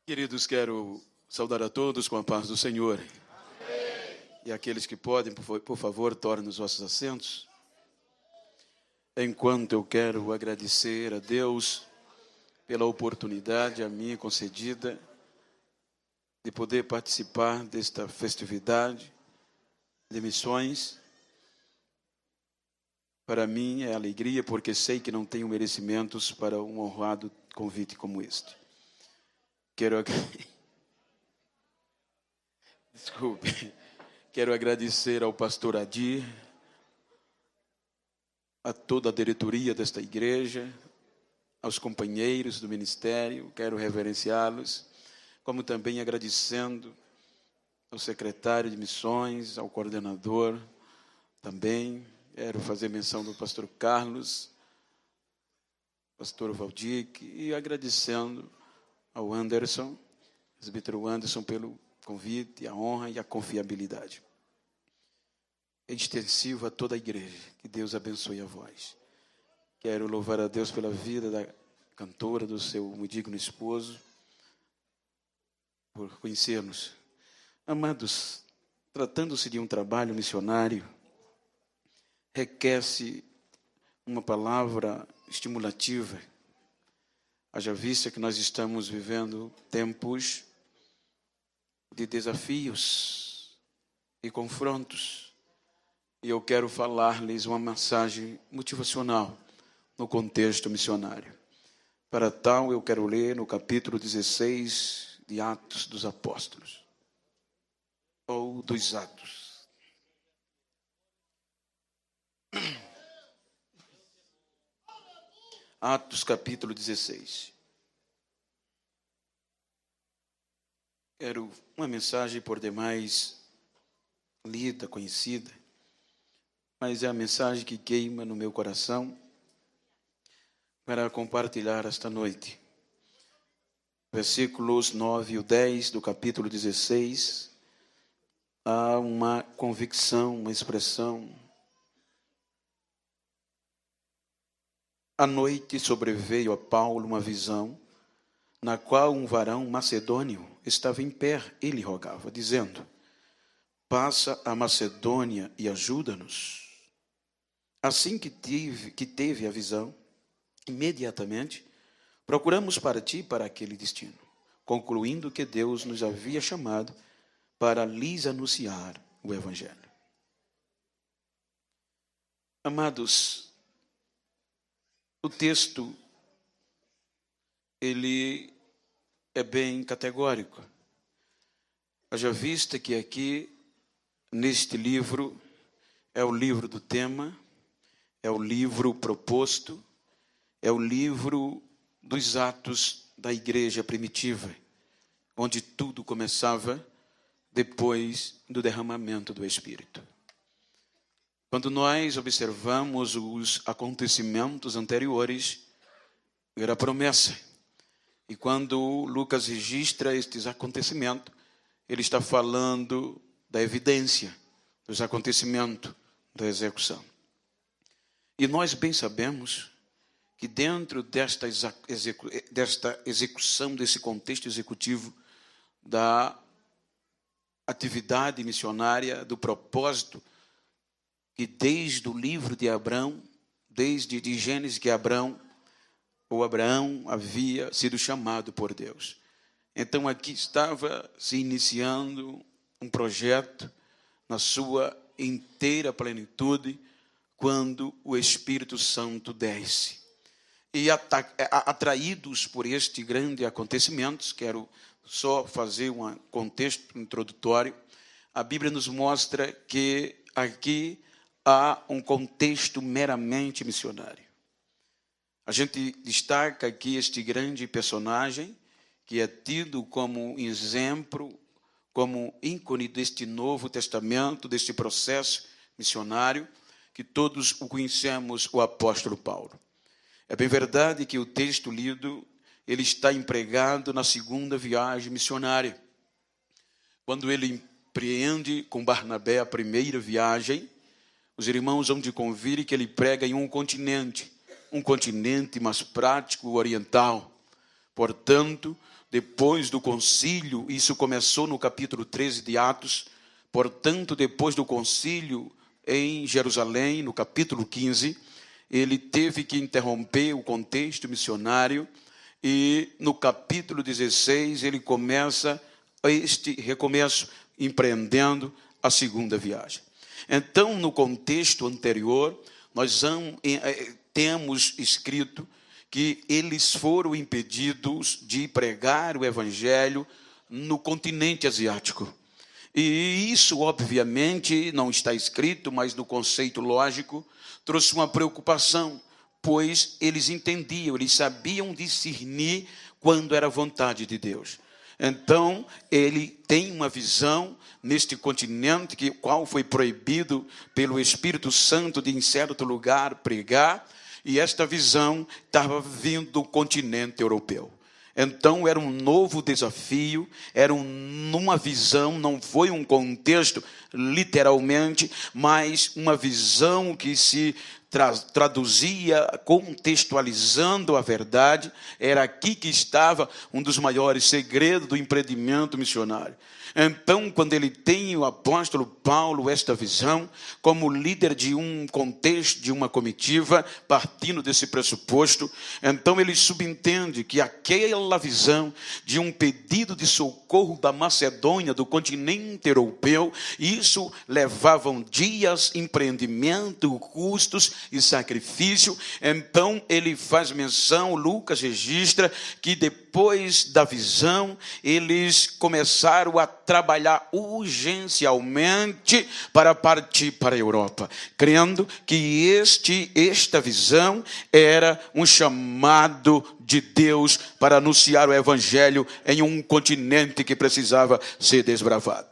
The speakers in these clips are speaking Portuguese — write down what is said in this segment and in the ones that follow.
Queridos, quero saudar a todos com a paz do Senhor. Amém. E aqueles que podem, por favor, tornem os vossos assentos. Enquanto eu quero agradecer a Deus pela oportunidade a mim concedida de poder participar desta festividade de missões. Para mim é alegria, porque sei que não tenho merecimentos para um honrado convite como este. Quero agradecer ao pastor Adir, a toda a diretoria desta igreja, aos companheiros do ministério, quero reverenciá-los, como também agradecendo ao secretário de missões, ao coordenador também. Quero fazer menção do pastor Carlos, pastor Valdic, e agradecendo ao Anderson, presbítero Anderson, pelo convite, a honra e a confiabilidade. Extensivo a toda a igreja, que Deus abençoe a vós. Quero louvar a Deus pela vida da cantora, do seu muito digno esposo, por conhecer-nos. Amados, tratando-se de um trabalho missionário, requer-se uma palavra estimulativa. Haja vista que nós estamos vivendo tempos de desafios e confrontos. E eu quero falar-lhes uma mensagem motivacional no contexto missionário. Para tal, eu quero ler no capítulo 16 de Atos dos Apóstolos, ou dos Atos. Atos, capítulo 16. Quero uma mensagem por demais lida, conhecida, mas é a mensagem que queima no meu coração para compartilhar esta noite. Versículos 9 e 10 do capítulo 16, há uma convicção, uma expressão. À noite sobreveio a Paulo uma visão, na qual um varão macedônio estava em pé e lhe rogava, dizendo: passa a Macedônia e ajuda-nos. Assim que teve a visão, imediatamente procuramos partir para aquele destino, concluindo que Deus nos havia chamado para lhes anunciar o Evangelho. Amados, o texto, ele é bem categórico. Haja vista que aqui, neste livro, é o livro do tema, é o livro proposto, é o livro dos atos da igreja primitiva, onde tudo começava depois do derramamento do Espírito. Quando nós observamos os acontecimentos anteriores, era promessa. E quando Lucas registra estes acontecimentos, ele está falando da evidência dos acontecimentos da execução. E nós bem sabemos que dentro desta execução, desse contexto executivo da atividade missionária, do propósito, que desde o livro de Abraão, desde de Gênesis, que Abraão havia sido chamado por Deus. Então aqui estava se iniciando um projeto na sua inteira plenitude, quando o Espírito Santo desce. E atraídos por este grande acontecimento, quero só fazer um contexto introdutório, a Bíblia nos mostra que aqui há um contexto meramente missionário. A gente destaca aqui este grande personagem, que é tido como exemplo, como ícone deste Novo Testamento, deste processo missionário, que todos o conhecemos, o apóstolo Paulo. É bem verdade que o texto lido, ele está empregado na segunda viagem missionária. Quando ele empreende com Barnabé a primeira viagem, os irmãos vão de convir que ele prega em um continente mais prático, oriental. Portanto, depois do concílio, isso começou no capítulo 13 de Atos, portanto, depois do concílio em Jerusalém, no capítulo 15, ele teve que interromper o contexto missionário, e no capítulo 16 ele começa este recomeço, empreendendo a segunda viagem. Então, no contexto anterior, nós temos escrito que eles foram impedidos de pregar o evangelho no continente asiático. E isso, obviamente, não está escrito, mas no conceito lógico, trouxe uma preocupação, pois eles entendiam, eles sabiam discernir quando era vontade de Deus. Então, ele tem uma visão neste continente, qual foi proibido pelo Espírito Santo de, em certo lugar, pregar, e esta visão estava vindo do continente europeu. Então, era um novo desafio, era uma visão, não foi um contexto, literalmente, mas uma visão que se traduzia, contextualizando a verdade. Era aqui que estava um dos maiores segredos do empreendimento missionário. Então, quando ele tem, o apóstolo Paulo, esta visão, como líder de um contexto, de uma comitiva, partindo desse pressuposto, então ele subentende que aquela visão de um pedido de socorro da Macedônia, do continente europeu, isso levavam dias, empreendimento, custos e sacrifício. Então, ele faz menção, Lucas registra, que depois da visão, eles começaram a trabalhar urgencialmente para partir para a Europa, crendo que esta visão era um chamado de Deus para anunciar o evangelho em um continente que precisava ser desbravado.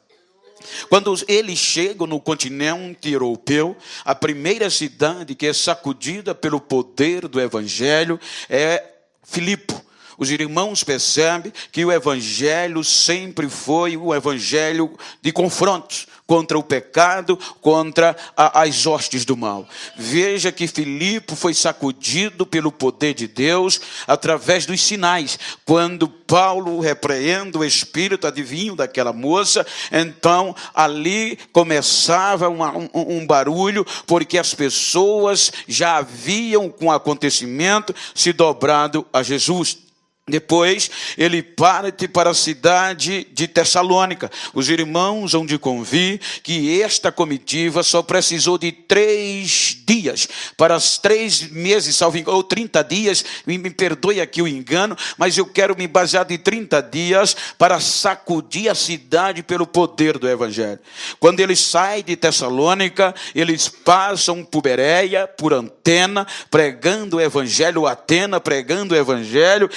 Quando eles chegam no continente europeu, a primeira cidade que é sacudida pelo poder do evangelho é Filipe. Os irmãos percebem que o evangelho sempre foi o evangelho de confrontos contra o pecado, contra as hostes do mal. Veja que Filipe foi sacudido pelo poder de Deus através dos sinais. Quando Paulo repreende o espírito adivinho daquela moça, então ali começava um barulho, porque as pessoas já haviam, com o acontecimento, se dobrado a Jesus. Depois, ele parte para a cidade de Tessalônica. Os irmãos hão de convir que esta comitiva só precisou de 3 dias, para os 3 meses, ou 30 dias, me perdoe aqui o engano, mas eu quero me basear de 30 dias para sacudir a cidade pelo poder do evangelho. Quando eles saem de Tessalônica, eles passam por Bereia, por Antena, pregando o evangelho, Atena, pregando o evangelho.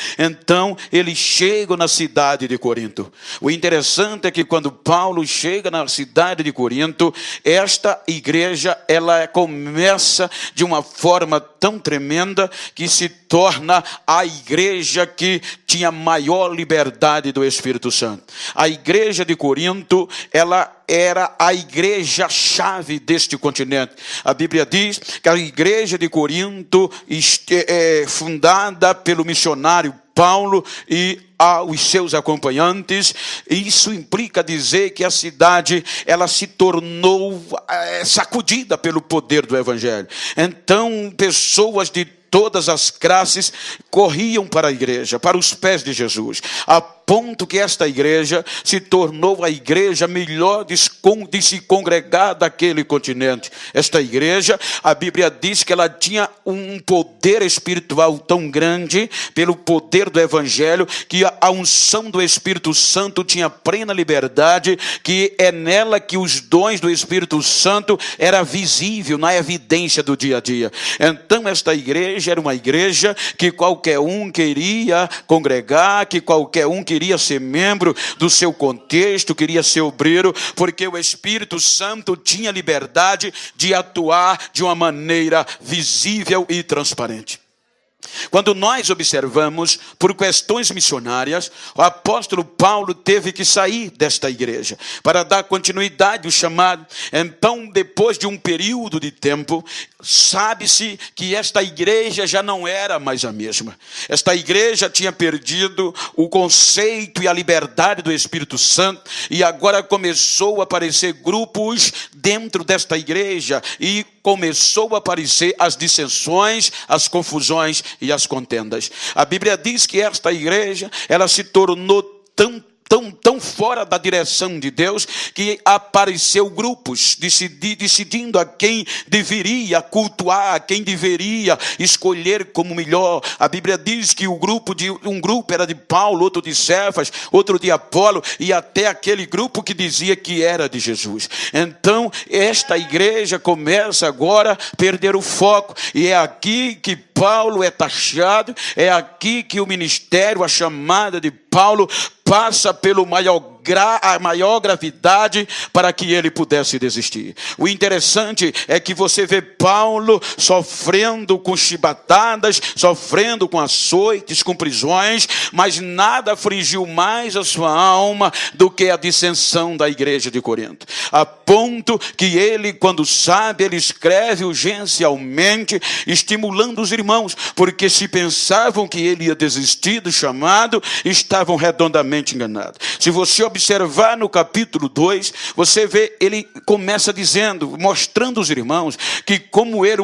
Então, eles chegam na cidade de Corinto. O interessante é que quando Paulo chega na cidade de Corinto, esta igreja, ela começa de uma forma tão tremenda que se torna a igreja que tinha maior liberdade do Espírito Santo. A igreja de Corinto, ela era a igreja-chave deste continente. A Bíblia diz que a igreja de Corinto é fundada pelo missionário Paulo e aos seus acompanhantes. Isso implica dizer que a cidade, ela se tornou sacudida pelo poder do evangelho. Então, pessoas de todas as classes corriam para a igreja, para os pés de Jesus, a ponto que esta igreja se tornou a igreja melhor de se congregar daquele continente. Esta igreja, a Bíblia diz que ela tinha um poder espiritual tão grande, pelo poder do evangelho, que a unção do Espírito Santo tinha plena liberdade, que é nela que os dons do Espírito Santo era visível na evidência do dia a dia. Então, esta igreja era uma igreja que qualquer um queria congregar, que qualquer um queria ser membro do seu contexto, queria ser obreiro, porque o Espírito Santo tinha liberdade de atuar de uma maneira visível e transparente. Quando nós observamos, por questões missionárias, o apóstolo Paulo teve que sair desta igreja para dar continuidade ao chamado. Então, depois de um período de tempo, sabe-se que esta igreja já não era mais a mesma. Esta igreja tinha perdido o conceito e a liberdade do Espírito Santo, e agora começou a aparecer grupos dentro desta igreja, e começou a aparecer as dissensões, as confusões e as contendas. A Bíblia diz que esta igreja, ela se tornou tão fora da direção de Deus, que apareceu grupos decidindo a quem deveria cultuar, a quem deveria escolher como melhor. A Bíblia diz que um grupo era de Paulo, outro de Cefas, outro de Apolo, e até aquele grupo que dizia que era de Jesus. Então, esta igreja começa agora a perder o foco, e é aqui que Paulo é taxado, é aqui que o ministério, a chamada de Paulo, passa pelo a maior gravidade para que ele pudesse desistir. O interessante é que você vê Paulo sofrendo com chibatadas, sofrendo com açoites, com prisões, mas nada afligiu mais a sua alma do que a dissensão da igreja de Corinto. A ponto que ele, quando sabe, ele escreve urgencialmente, estimulando os irmãos, porque se pensavam que ele ia desistir do chamado, estavam redondamente enganados. Se você observar no capítulo 2, você vê, ele começa dizendo, mostrando aos irmãos, que como era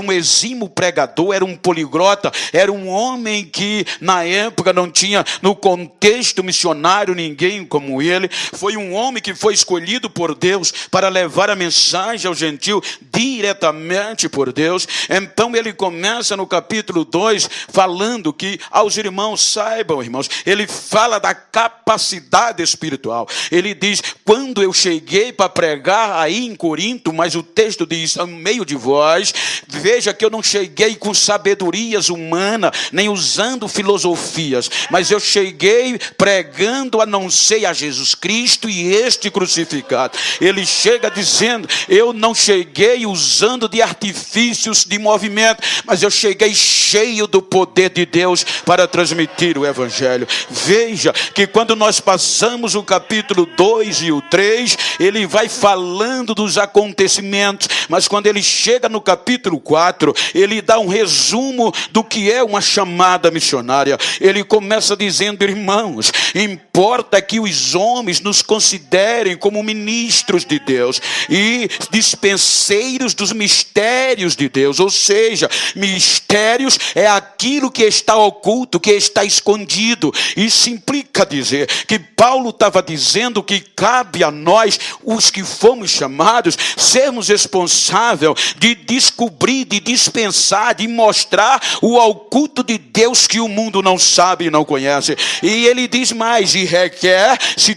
um exímio pregador, era um poliglota, era um homem que na época não tinha no contexto missionário ninguém como ele. Foi um homem que foi escolhido por Deus para levar a mensagem ao gentio diretamente por Deus. Então ele começa no capítulo 2 falando que aos irmãos, saibam, irmãos, ele fala da capacidade espiritual. Ele diz, quando eu cheguei para pregar aí em Corinto, mas o texto diz, no meio de vós, veja que eu não cheguei com sabedorias humanas, nem usando filosofias, mas eu cheguei pregando a não ser a Jesus Cristo e este crucificado. Ele chega dizendo, eu não cheguei usando de artifícios de movimento, mas eu cheguei cheio do poder de Deus para transmitir o evangelho. Veja que quando nós passamos o capítulo 2 e o 3, ele vai falando dos acontecimentos, mas quando ele chega no capítulo 4, ele dá um resumo do que é uma chamada missionária. Ele começa dizendo, irmãos, importa que os homens nos considerem como ministros de Deus e dispenseiros dos mistérios de Deus. Ou seja, mistérios é aquilo que está oculto, que está escondido. Isso implica dizer que Paulo estava dizendo que cabe a nós, os que fomos chamados, sermos responsáveis de descobrir, de dispensar, de mostrar o oculto de Deus que o mundo não sabe e não conhece. E ele diz mais, e requer-se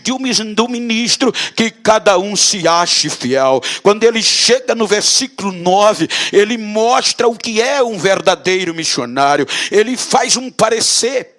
do ministro que cada um se ache fiel. Quando ele chega no versículo 9, ele mostra o que é um verdadeiro missionário. Ele faz um parecer.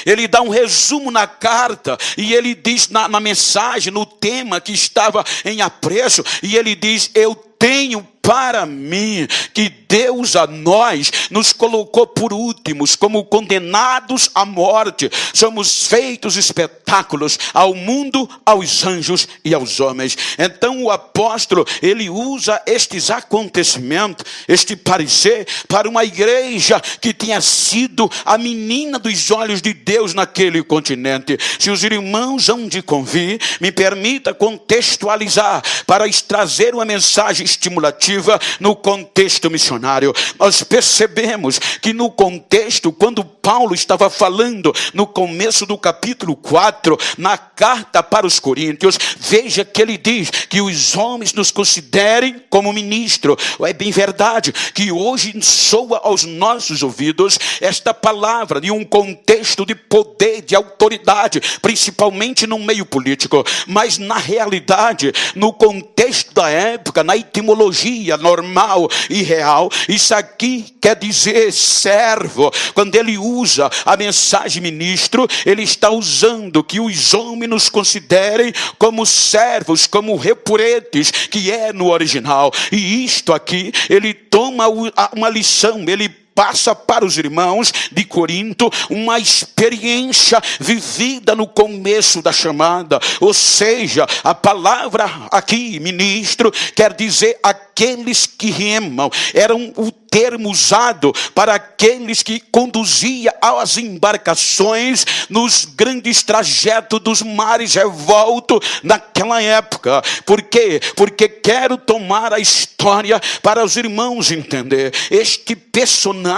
Ele dá um resumo na carta, e ele diz na mensagem, no tema que estava em apreço, e ele diz, eu tenho para mim que Deus a nós nos colocou por últimos, como condenados à morte. Somos feitos espetáculos ao mundo, aos anjos e aos homens. Então o apóstolo, ele usa estes acontecimentos, este parecer, para uma igreja que tinha sido a menina dos olhos de Deus naquele continente. Se os irmãos hão de convir, me permita contextualizar, para trazer uma mensagem estimulativa no contexto missionário. Nós percebemos que no contexto, quando Paulo estava falando no começo do capítulo 4, na carta para os Coríntios, veja que ele diz que os homens nos considerem como ministro. É bem verdade que hoje soa aos nossos ouvidos esta palavra de um contexto de poder, de autoridade, principalmente no meio político, mas na realidade, no contexto da época, na etimologia normal e real, isso aqui quer dizer servo. Quando ele usa a mensagem ministro, ele está usando que os homens nos considerem como servos, como repuretes, que é no original. E isto aqui, ele toma uma lição, ele passa para os irmãos de Corinto uma experiência vivida no começo da chamada. Ou seja, a palavra aqui, ministro, quer dizer aqueles que remam. Era o termo usado para aqueles que conduziam as embarcações nos grandes trajetos dos mares revoltos naquela época. Por quê? Porque quero tomar a história para os irmãos entender. Este personagem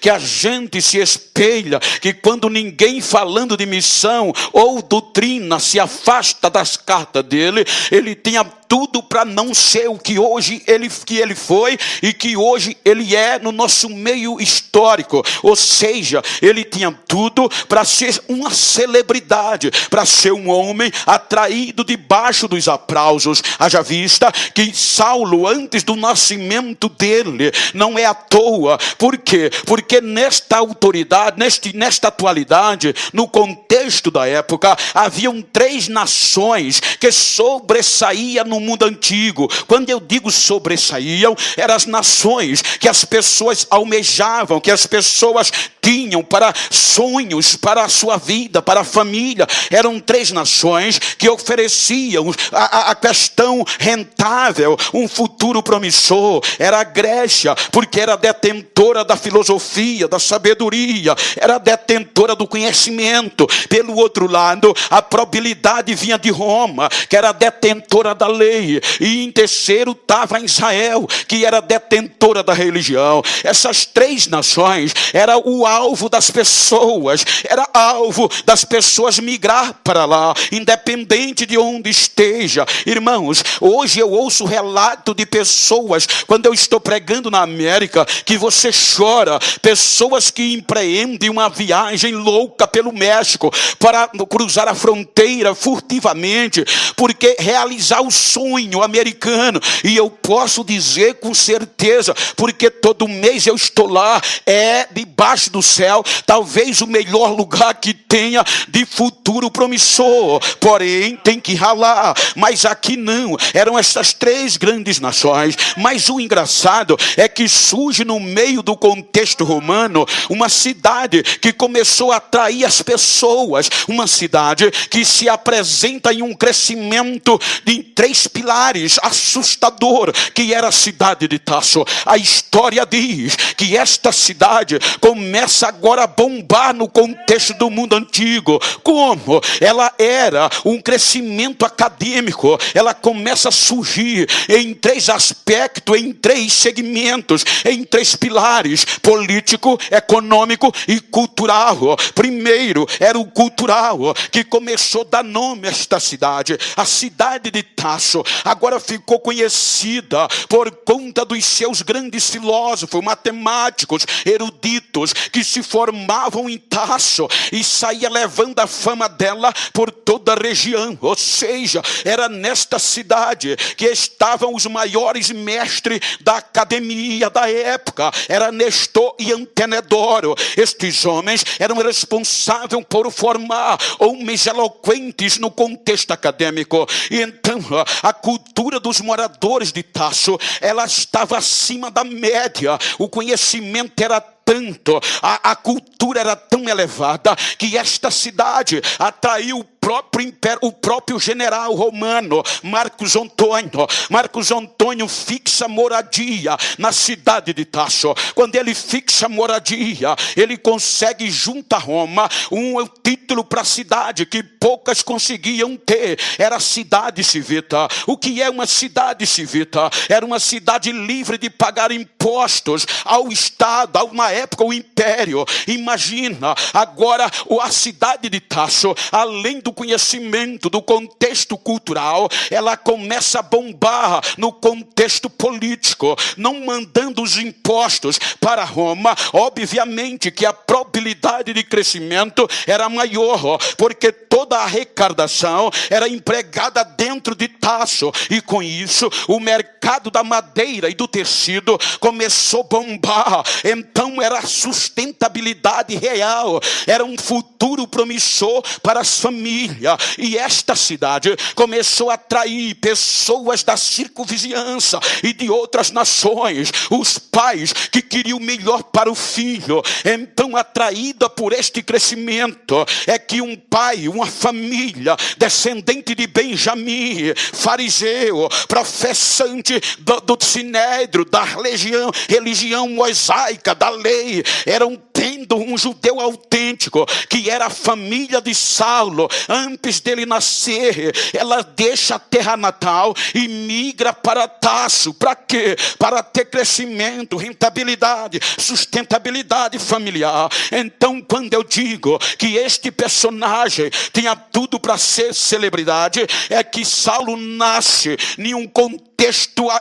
que a gente se espelha, que quando ninguém falando de missão ou doutrina se afasta das cartas dele, ele tinha tudo para não ser o que hoje ele foi e que hoje ele é no nosso meio histórico. Ou seja, ele tinha tudo para ser uma celebridade, para ser um homem atraído debaixo dos aplausos. Haja vista que Saulo, antes do nascimento dele, não é à toa. Por quê? Porque nesta autoridade, nesta atualidade, no contexto da época, haviam 3 nações que sobressaíam no mundo antigo. Quando eu digo sobressaíam, eram as nações que as pessoas almejavam, que as pessoas tinham para sonhos, para a sua vida, para a família. Eram 3 nações que ofereciam a questão rentável, um futuro promissor. Era a Grécia, porque era detentora da filosofia, da sabedoria, era detentora do conhecimento. Pelo outro lado, a probabilidade vinha de Roma, que era detentora da lei. E em terceiro estava Israel, que era detentora da religião. Essas 3 nações era o alvo das pessoas, era alvo das pessoas migrar para lá, independente de onde esteja. Irmãos, hoje eu ouço relato de pessoas, quando eu estou pregando na América, que você chora, pessoas que empreendem uma viagem louca pelo México para cruzar a fronteira furtivamente, porque realizar o sonho americano. E eu posso dizer com certeza, porque todo mês eu estou lá, é debaixo do céu, talvez o melhor lugar que tenha de futuro promissor. Porém, tem que ralar. Mas aqui não. Eram essas 3 grandes nações. Mas o engraçado é que surge no meio do contexto romano uma cidade que começou a atrair as pessoas. Uma cidade que se apresenta em um crescimento de 3 pilares assustador, que era a cidade de Tarso. A história diz que esta cidade começa agora a bombar no contexto do mundo antigo. Como? Ela era um crescimento acadêmico. Ela começa a surgir em 3 aspectos, em 3 segmentos, em 3 pilares: político, econômico e cultural. Primeiro era o cultural, que começou a dar nome a esta cidade. A cidade de Tarso agora ficou conhecida por conta dos seus grandes filósofos, matemáticos, eruditos, que se formavam em Tarso e saía levando a fama dela por toda a região. Ou seja, era nesta cidade que estavam os maiores mestres da academia da época. Era Nestor e Antenedoro. Estes homens eram responsáveis por formar homens eloquentes no contexto acadêmico. E então a cultura dos moradores de Tarso, ela estava acima da média. O conhecimento era tanto, a cultura era tão elevada, que esta cidade atraiu o próprio general romano Marcos Antônio. Marcos Antônio fixa moradia na cidade de Tarso. Quando ele fixa moradia, ele consegue junto a Roma um título para a cidade que poucas conseguiam ter. Era a cidade civita. O que é uma cidade civita? Era uma cidade livre de pagar impostos ao Estado, a uma época o Império. Imagina, agora a cidade de Tarso, além do conhecimento do contexto cultural, ela começa a bombar no contexto político, não mandando os impostos para Roma. Obviamente que a probabilidade probabilidade de crescimento era maior, porque toda a arrecadação era empregada dentro de Tarso, e com isso o mercado da madeira e do tecido começou a bombar. Então era sustentabilidade real, era um futuro promissor para as famílias, e esta cidade começou a atrair pessoas da circunvizinhança e de outras nações, os pais que queriam o melhor para o filho. Então, atraída por este crescimento, é que um pai, uma família descendente de Benjamim, fariseu, professante do sinédrio, da religião mosaica, da lei, eram tendo um judeu autêntico, que era a família de Saulo. Antes dele nascer, ela deixa a terra natal e migra para Tarso. Para quê? Para ter crescimento, rentabilidade, sustentabilidade familiar. Então, quando eu digo que este personagem tinha tudo para ser celebridade, é que Saulo nasce em um contexto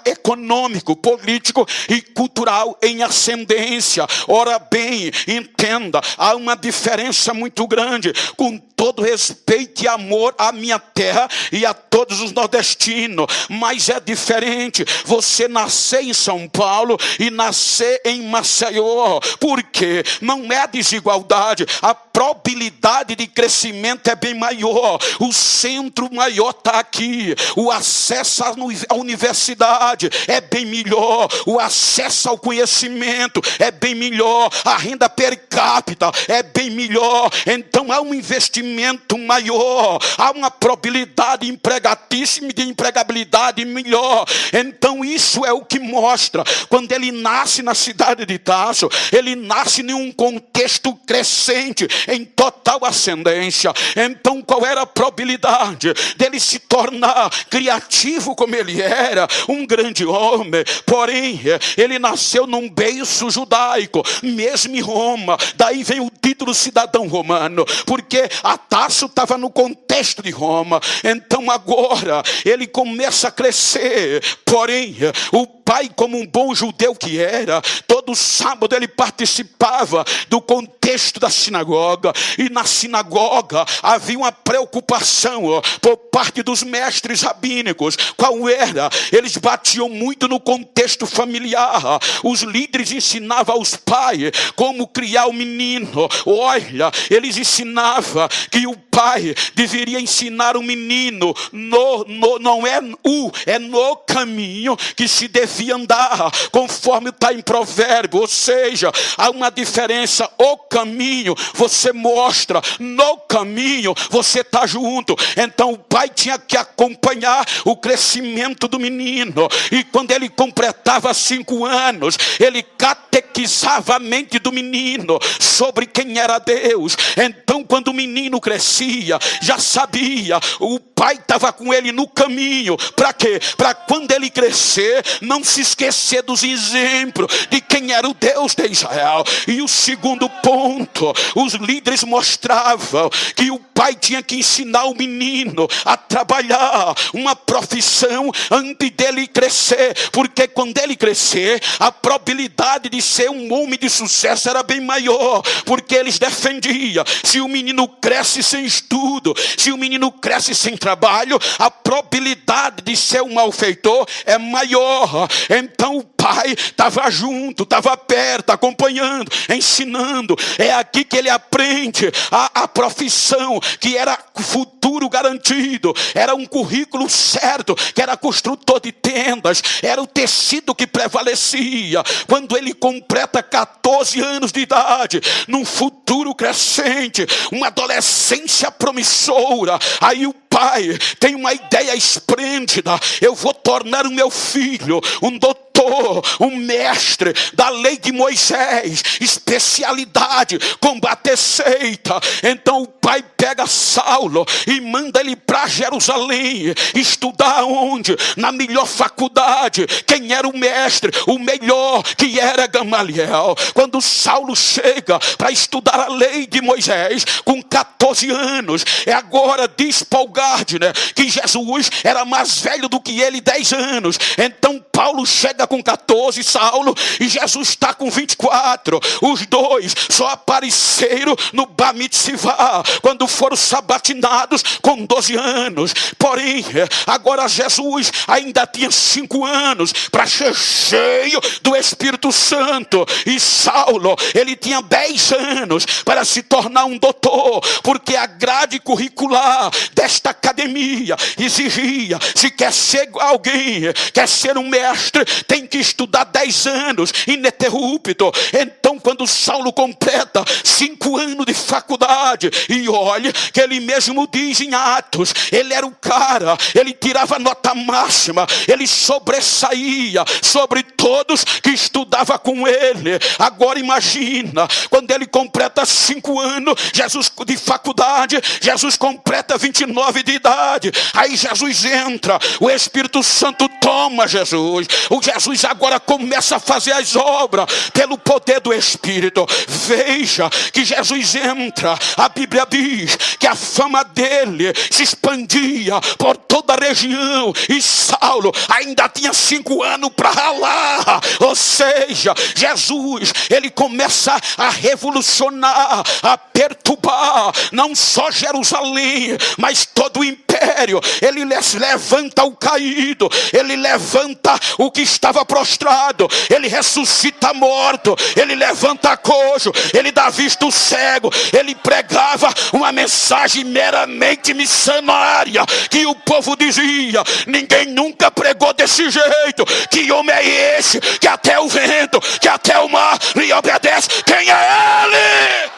econômico, político e cultural em ascendência. Ora bem, entenda, há uma diferença muito grande, com todo respeito e amor à minha terra e a todos os nordestinos, mas é diferente você nascer em São Paulo e nascer em Maceió. Por quê? Não é desigualdade, a probabilidade de crescimento é bem maior, o centro maior está aqui, o acesso à universidade é bem melhor, o acesso ao conhecimento é bem melhor, a renda per capita é bem melhor. Então há um investimento maior, há uma probabilidade empregatíssima de empregabilidade melhor. Então isso é o que mostra, quando ele nasce na cidade de Tarso, ele nasce em um contexto crescente, em total ascendência. Então qual era a probabilidade dele se tornar criativo como ele era, um grande homem? Porém, ele nasceu num berço judaico, mesmo em Roma. Daí vem o título cidadão romano, porque a Tarso estava no contexto de Roma. Então agora ele começa a crescer. Porém, o pai, como um bom judeu que era, todo sábado ele participava do contexto da sinagoga, e na sinagoga havia uma preocupação por parte dos mestres rabínicos. Qual era? Eles batiam muito no contexto familiar. Os líderes ensinavam aos pais como criar o menino. Olha, eles ensinavam que o pai deveria ensinar o menino não é no caminho que se devia andar, conforme está em Provérbio. Ou seja, há uma diferença. O caminho você mostra, no caminho você está junto. Então o pai tinha que acompanhar o crescimento do menino, e quando ele completava 5 anos, ele catequizava a mente do menino sobre quem era Deus. Então quando o menino crescia, já sabia, o pai estava com ele no caminho. Para quê? Para quando ele crescer, não se esquecer dos exemplos de quem era o Deus de Israel. E o segundo ponto, os líderes mostravam que o pai tinha que ensinar o menino a trabalhar uma profissão antes dele crescer, porque quando ele crescer, a probabilidade de ser um homem de sucesso era bem maior, porque eles defendiam, se o menino cresce sem estudo, se o menino cresce sem trabalho, a probabilidade de ser um malfeitor é maior. Então o pai estava junto, estava perto, acompanhando, ensinando. É aqui que ele aprende a profissão, que era futuro garantido, era um currículo certo, que era construtor de tendas, era o tecido que prevalecia. Quando ele completa 14 anos de idade, num futuro crescente, uma adolescência promissora, aí o pai tem uma ideia esplêndida: eu vou tornar o meu filho um doutor, um mestre da lei de Moisés, especialidade, combater seita. Então o pai pega Saulo e manda ele para Jerusalém, estudar onde? Na melhor faculdade. Quem era o mestre? O melhor, que era Gamaliel. Quando Saulo chega para estudar a lei de Moisés, com 14 anos, agora diz Paul Gardner que Jesus era mais velho do que ele 10 anos. Então Paulo chega era com 14, Saulo, e Jesus está com 24. Os dois só apareceram no Bar Mitzvah, quando foram sabatinados com 12 anos. Porém, agora Jesus ainda tinha 5 anos para ser cheio do Espírito Santo. E Saulo, ele tinha 10 anos para se tornar um doutor, porque a grade curricular desta academia exigia, se quer ser alguém, quer ser um mestre, tem que estudar 10 anos ininterrupto. Então, quando Saulo completa 5 anos de faculdade, e olha que ele mesmo diz em Atos, ele era o cara, ele tirava nota máxima, ele sobressaía sobre todos que estudavam com ele. Agora imagina, quando ele completa 5 anos Jesus de faculdade, Jesus completa 29 de idade. Aí Jesus entra, o Espírito Santo toma Jesus. O Jesus agora começa a fazer as obras pelo poder do Espírito. Veja que Jesus entra, a Bíblia diz que a fama dele se expandia por toda a região, e Saulo ainda tinha 5 anos para ralar. Ou seja, Jesus, ele começa a revolucionar, a perturbar não só Jerusalém, mas todo o império. Ele levanta o caído, ele levanta o que estava prostrado, ele ressuscita morto, ele levanta coxo, ele dá vista ao cego. Ele pregava uma mensagem meramente missionária, que o povo dizia: ninguém nunca pregou desse jeito. Que homem é esse, que até o vento, que até o mar lhe obedece? Quem é ele?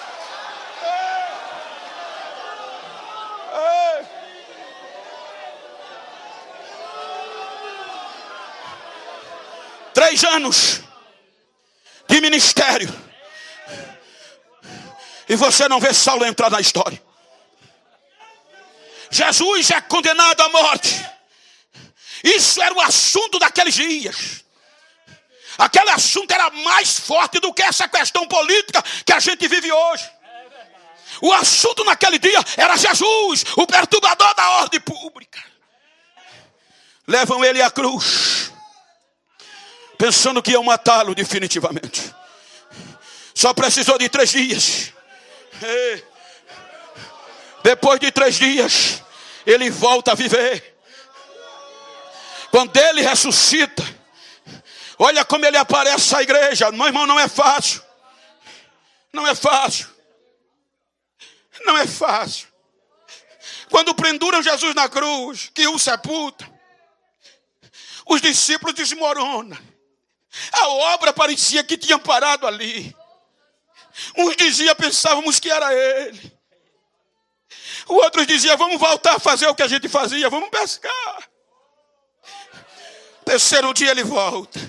3 anos de ministério, e você não vê Saulo entrar na história. Jesus é condenado à morte. Isso era o assunto daqueles dias. Aquele assunto era mais forte do que essa questão política que a gente vive hoje. O assunto naquele dia era Jesus, o perturbador da ordem pública. Levam ele à cruz, pensando que iam matá-lo definitivamente. Só precisou de 3 dias. Depois de 3 dias, ele volta a viver. Quando ele ressuscita, olha como ele aparece à igreja. Meu irmão, não é fácil. Não é fácil. Não é fácil. Quando prenduram Jesus na cruz, que o sepultam, os discípulos desmoronam. A obra parecia que tinha parado ali. Uns diziam, pensávamos que era ele. Outros diziam, vamos voltar a fazer o que a gente fazia, vamos pescar. 3º dia ele volta.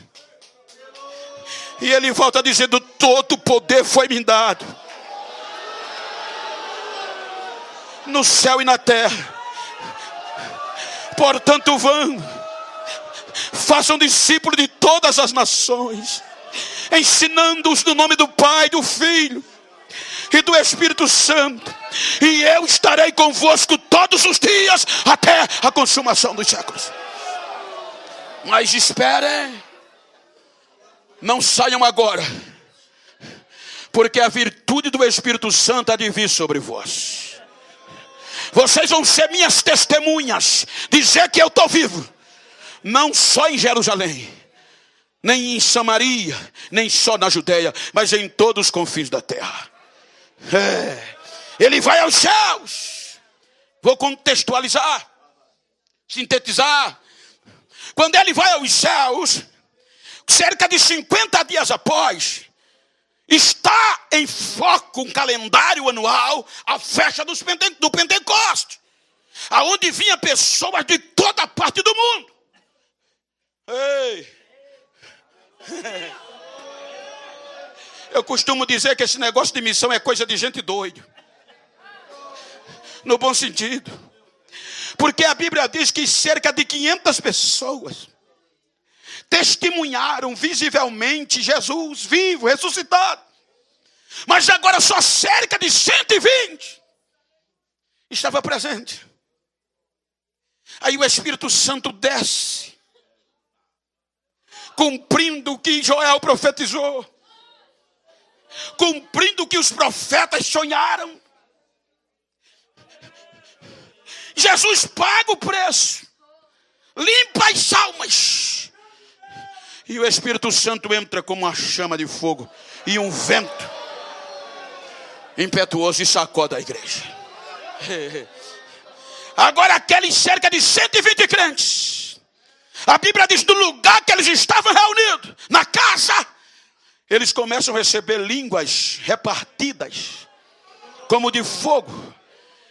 E ele volta dizendo, todo o poder foi me dado, no céu e na terra. Portanto, vão, façam discípulos de todas as nações, ensinando-os no nome do Pai, do Filho e do Espírito Santo. E eu estarei convosco todos os dias, até a consumação dos séculos. Mas esperem, não saiam agora, porque a virtude do Espírito Santo há de vir sobre vós. Vocês vão ser minhas testemunhas, dizer que eu estou vivo, não só em Jerusalém, nem em Samaria, nem só na Judeia, mas em todos os confins da terra. Ele vai aos céus. Vou contextualizar, sintetizar. Quando ele vai aos céus, cerca de 50 dias após, está em foco um calendário anual, a festa do Pentecoste, aonde vinha pessoas de toda parte do mundo. Ei! Eu costumo dizer que esse negócio de missão é coisa de gente doida, no bom sentido. Porque a Bíblia diz que cerca de 500 pessoas testemunharam visivelmente Jesus vivo, ressuscitado. Mas agora só cerca de 120 estava presente. Aí o Espírito Santo desce, cumprindo o que Joel profetizou, cumprindo o que os profetas sonharam. Jesus paga o preço, limpa as almas, e o Espírito Santo entra como uma chama de fogo e um vento impetuoso e sacode a igreja. Agora aqueles cerca de 120 crentes, a Bíblia diz, do lugar que eles estavam reunidos, na casa, eles começam a receber línguas repartidas, como de fogo.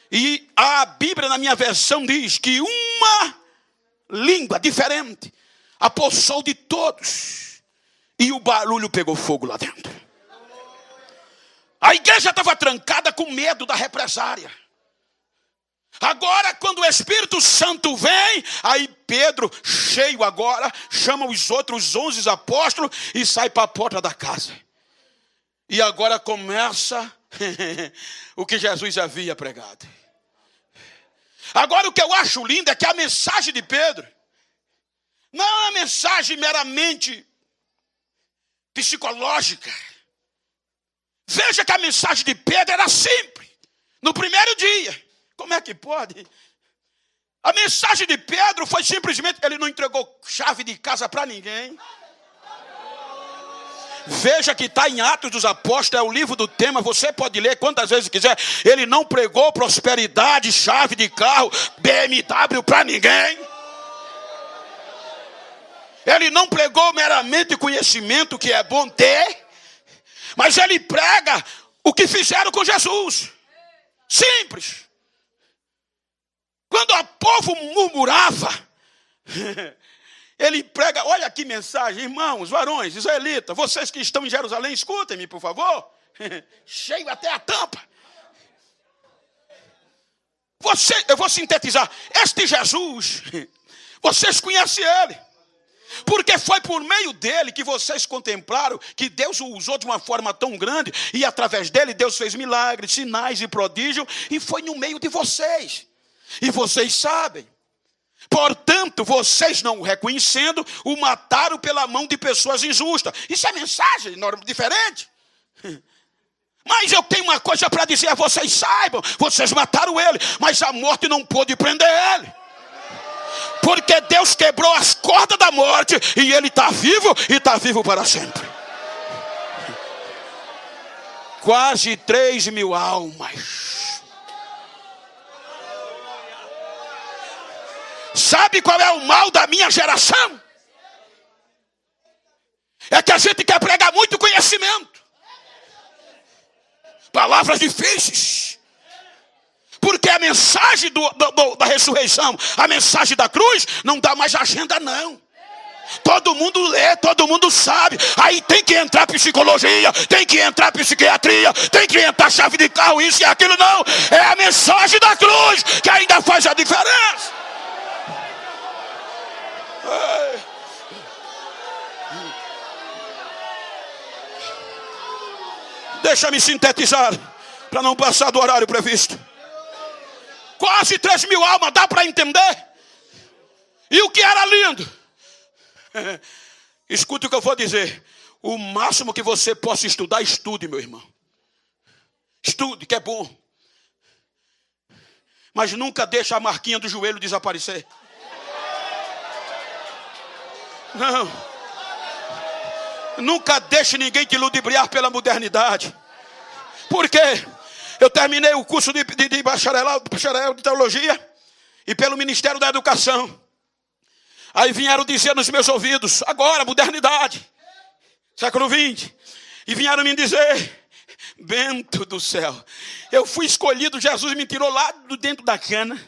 E a Bíblia, na minha versão, diz que uma língua diferente apossou de todos, e o barulho pegou fogo lá dentro. A igreja estava trancada com medo da represária. Agora, quando o Espírito Santo vem, aí Pedro, cheio agora, chama os outros 11 apóstolos e sai para a porta da casa. E agora começa o que Jesus havia pregado. Agora, o que eu acho lindo é que a mensagem de Pedro não é uma mensagem meramente psicológica. Veja que a mensagem de Pedro era simples. No primeiro dia. Como é que pode? A mensagem de Pedro foi simplesmente, ele não entregou chave de casa para ninguém. Veja que está em Atos dos Apóstolos, é o livro do tema, você pode ler quantas vezes quiser. Ele não pregou prosperidade, chave de carro, BMW para ninguém. Ele não pregou meramente conhecimento, que é bom ter, mas ele prega o que fizeram com Jesus. Simples. Quando o povo murmurava, ele prega, olha que mensagem, irmãos, varões, israelitas, vocês que estão em Jerusalém, escutem-me, por favor. Cheio até a tampa. Eu vou sintetizar. Este Jesus, vocês conhecem ele. Porque foi por meio dele que vocês contemplaram que Deus o usou de uma forma tão grande. E através dele Deus fez milagres, sinais e prodígios. E foi no meio de vocês. E vocês sabem. Portanto, vocês não o reconhecendo, o mataram pela mão de pessoas injustas. Isso é mensagem diferente. Mas eu tenho uma coisa para dizer a vocês, saibam. Vocês mataram ele, mas a morte não pôde prender ele. Porque Deus quebrou as cordas da morte e ele está vivo e está vivo para sempre. Quase 3.000 almas. Sabe qual é o mal da minha geração? É que a gente quer pregar muito conhecimento. Palavras difíceis. Porque a mensagem da ressurreição, a mensagem da cruz, não dá mais agenda não. Todo mundo lê, todo mundo sabe. Aí tem que entrar psicologia, tem que entrar psiquiatria, tem que entrar chave de carro, isso e aquilo. Não, é a mensagem da cruz que ainda faz a diferença. Deixa-me sintetizar, para não passar do horário previsto. Quase 3.000 almas, dá para entender? E o que era lindo? Escute o que eu vou dizer. O máximo que você possa estudar, estude, meu irmão. Estude, que é bom. Mas nunca deixe a marquinha do joelho desaparecer. Não. Nunca deixe ninguém te ludibriar pela modernidade. Por quê? Eu terminei o curso de bacharel de teologia e pelo Ministério da Educação. Aí vieram dizer nos meus ouvidos, agora, modernidade, século XX. E vieram me dizer, Bento do céu, eu fui escolhido, Jesus me tirou lá do dentro da cana,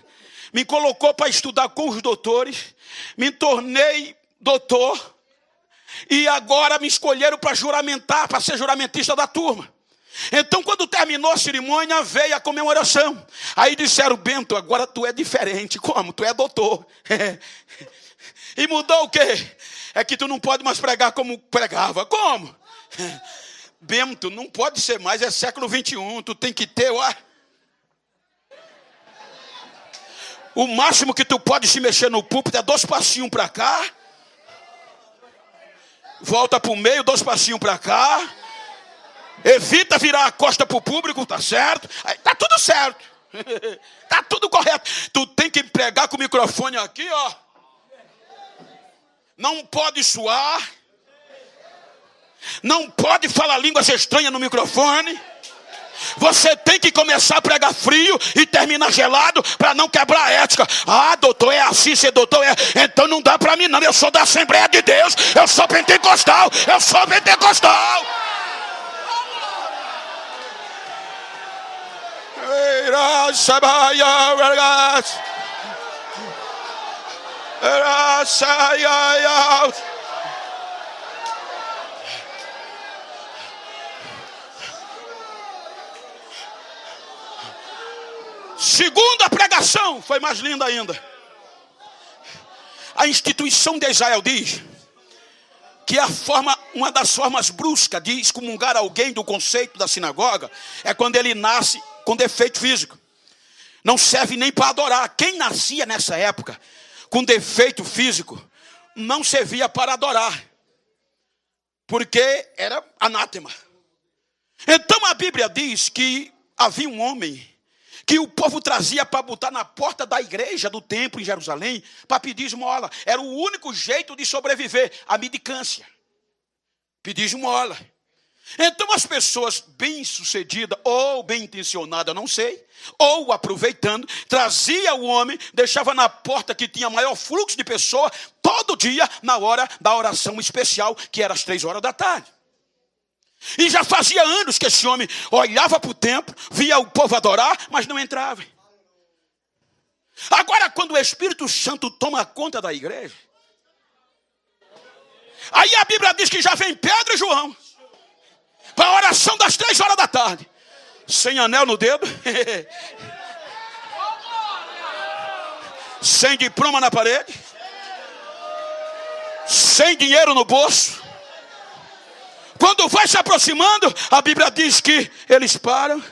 me colocou para estudar com os doutores, me tornei doutor, e agora me escolheram para juramentar, para ser juramentista da turma. Então, quando terminou a cerimônia, veio a comemoração. Aí disseram, Bento, agora tu é diferente. Como? Tu é doutor. E mudou o quê? É que tu não pode mais pregar como pregava. Como? Bento, não pode ser mais, é século XXI. Tu tem que ter, ó. O máximo que tu pode se mexer no púlpito é 2 passinhos para cá Volta para o meio, 2 passinhos para cá. Evita virar a costa para o público, tá certo? Tá tudo certo. Tá tudo correto. Tu tem que pregar com o microfone aqui, ó. Não pode suar. Não pode falar línguas estranhas no microfone. Você tem que começar a pregar frio e terminar gelado para não quebrar a ética. Ah, doutor, é assim, ser doutor é. Então não dá para mim não, eu sou da Assembleia de Deus. Eu sou pentecostal. Eu sou pentecostal. Segunda pregação foi mais linda ainda. A instituição de Israel diz que uma das formas bruscas de excomungar alguém do conceito da sinagoga é quando ele nasce com defeito físico. Não serve nem para adorar. Quem nascia nessa época com defeito físico não servia para adorar, porque era anátema. Então a Bíblia diz que havia um homem que o povo trazia para botar na porta da igreja do templo em Jerusalém para pedir esmola. Era o único jeito de sobreviver, a mendicância. Pedir esmola. Então as pessoas bem-sucedidas ou bem-intencionadas, não sei, ou aproveitando, trazia o homem, deixava na porta que tinha maior fluxo de pessoas, todo dia na hora da oração especial, que era às 3 da tarde. E já fazia anos que esse homem olhava para o templo, via o povo adorar, mas não entrava. Agora, quando o Espírito Santo toma conta da igreja, aí a Bíblia diz que já vem Pedro e João para a oração das 3 da tarde, sem anel no dedo, sem diploma na parede, sem dinheiro no bolso. Quando vai se aproximando, a Bíblia diz que eles param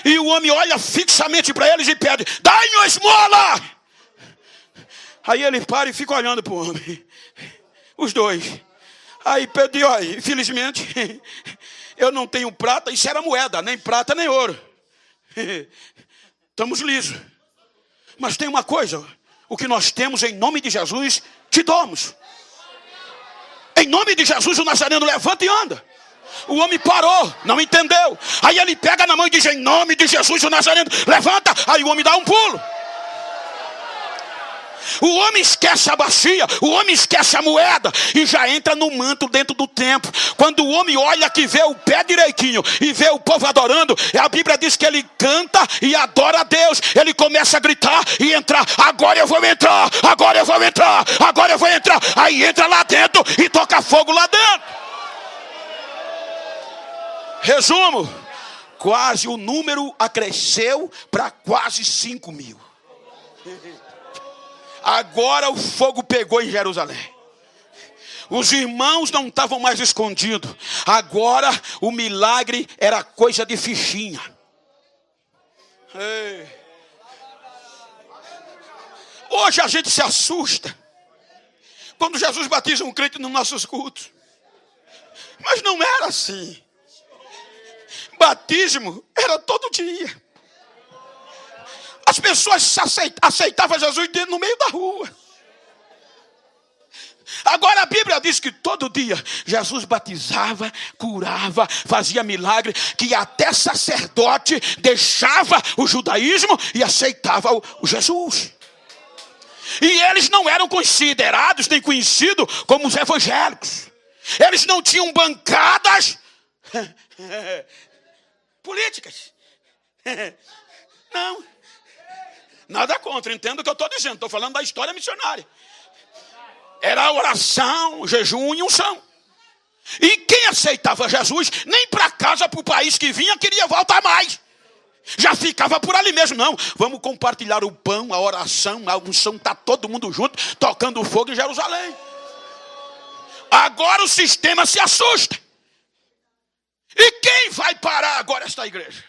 e o homem olha fixamente para eles e pede: dai-me uma esmola. Aí ele para e fica olhando para o homem, os dois. Aí pediu, aí, infelizmente, eu não tenho prata, isso era moeda, nem prata nem ouro. Estamos lisos. Mas tem uma coisa, o que nós temos em nome de Jesus, te damos. Em nome de Jesus, o Nazareno levanta e anda. O homem parou, não entendeu. Aí ele pega na mão e diz: em nome de Jesus, o Nazareno levanta. Aí o homem dá um pulo. O homem esquece a bacia, o homem esquece a moeda e já entra no manto dentro do templo. Quando o homem olha que vê o pé direitinho e vê o povo adorando, a Bíblia diz que ele canta e adora a Deus. Ele começa a gritar e entrar: agora eu vou entrar, agora eu vou entrar, agora eu vou entrar. Aí entra lá dentro e toca fogo lá dentro. Resumo: quase o número acresceu para quase 5.000. Agora o fogo pegou em Jerusalém. Os irmãos não estavam mais escondidos. Agora o milagre era coisa de fichinha. Ei. Hoje a gente se assusta quando Jesus batiza um crente nos nossos cultos. Mas não era assim. Batismo era todo dia. As pessoas aceitavam Jesus no meio da rua. Agora a Bíblia diz que todo dia Jesus batizava, curava, fazia milagre, que até sacerdote deixava o judaísmo e aceitava o Jesus. E eles não eram considerados nem conhecidos como os evangélicos. Eles não tinham bancadas políticas. Não. Nada contra, entendo o que eu estou dizendo. Estou falando da história missionária. Era oração, jejum e unção. E quem aceitava Jesus, nem para casa, para o país que vinha, queria voltar mais. Já ficava por ali mesmo. Não, vamos compartilhar o pão, a oração, a unção. Está todo mundo junto, tocando fogo em Jerusalém. Agora o sistema se assusta. E quem vai parar agora esta igreja?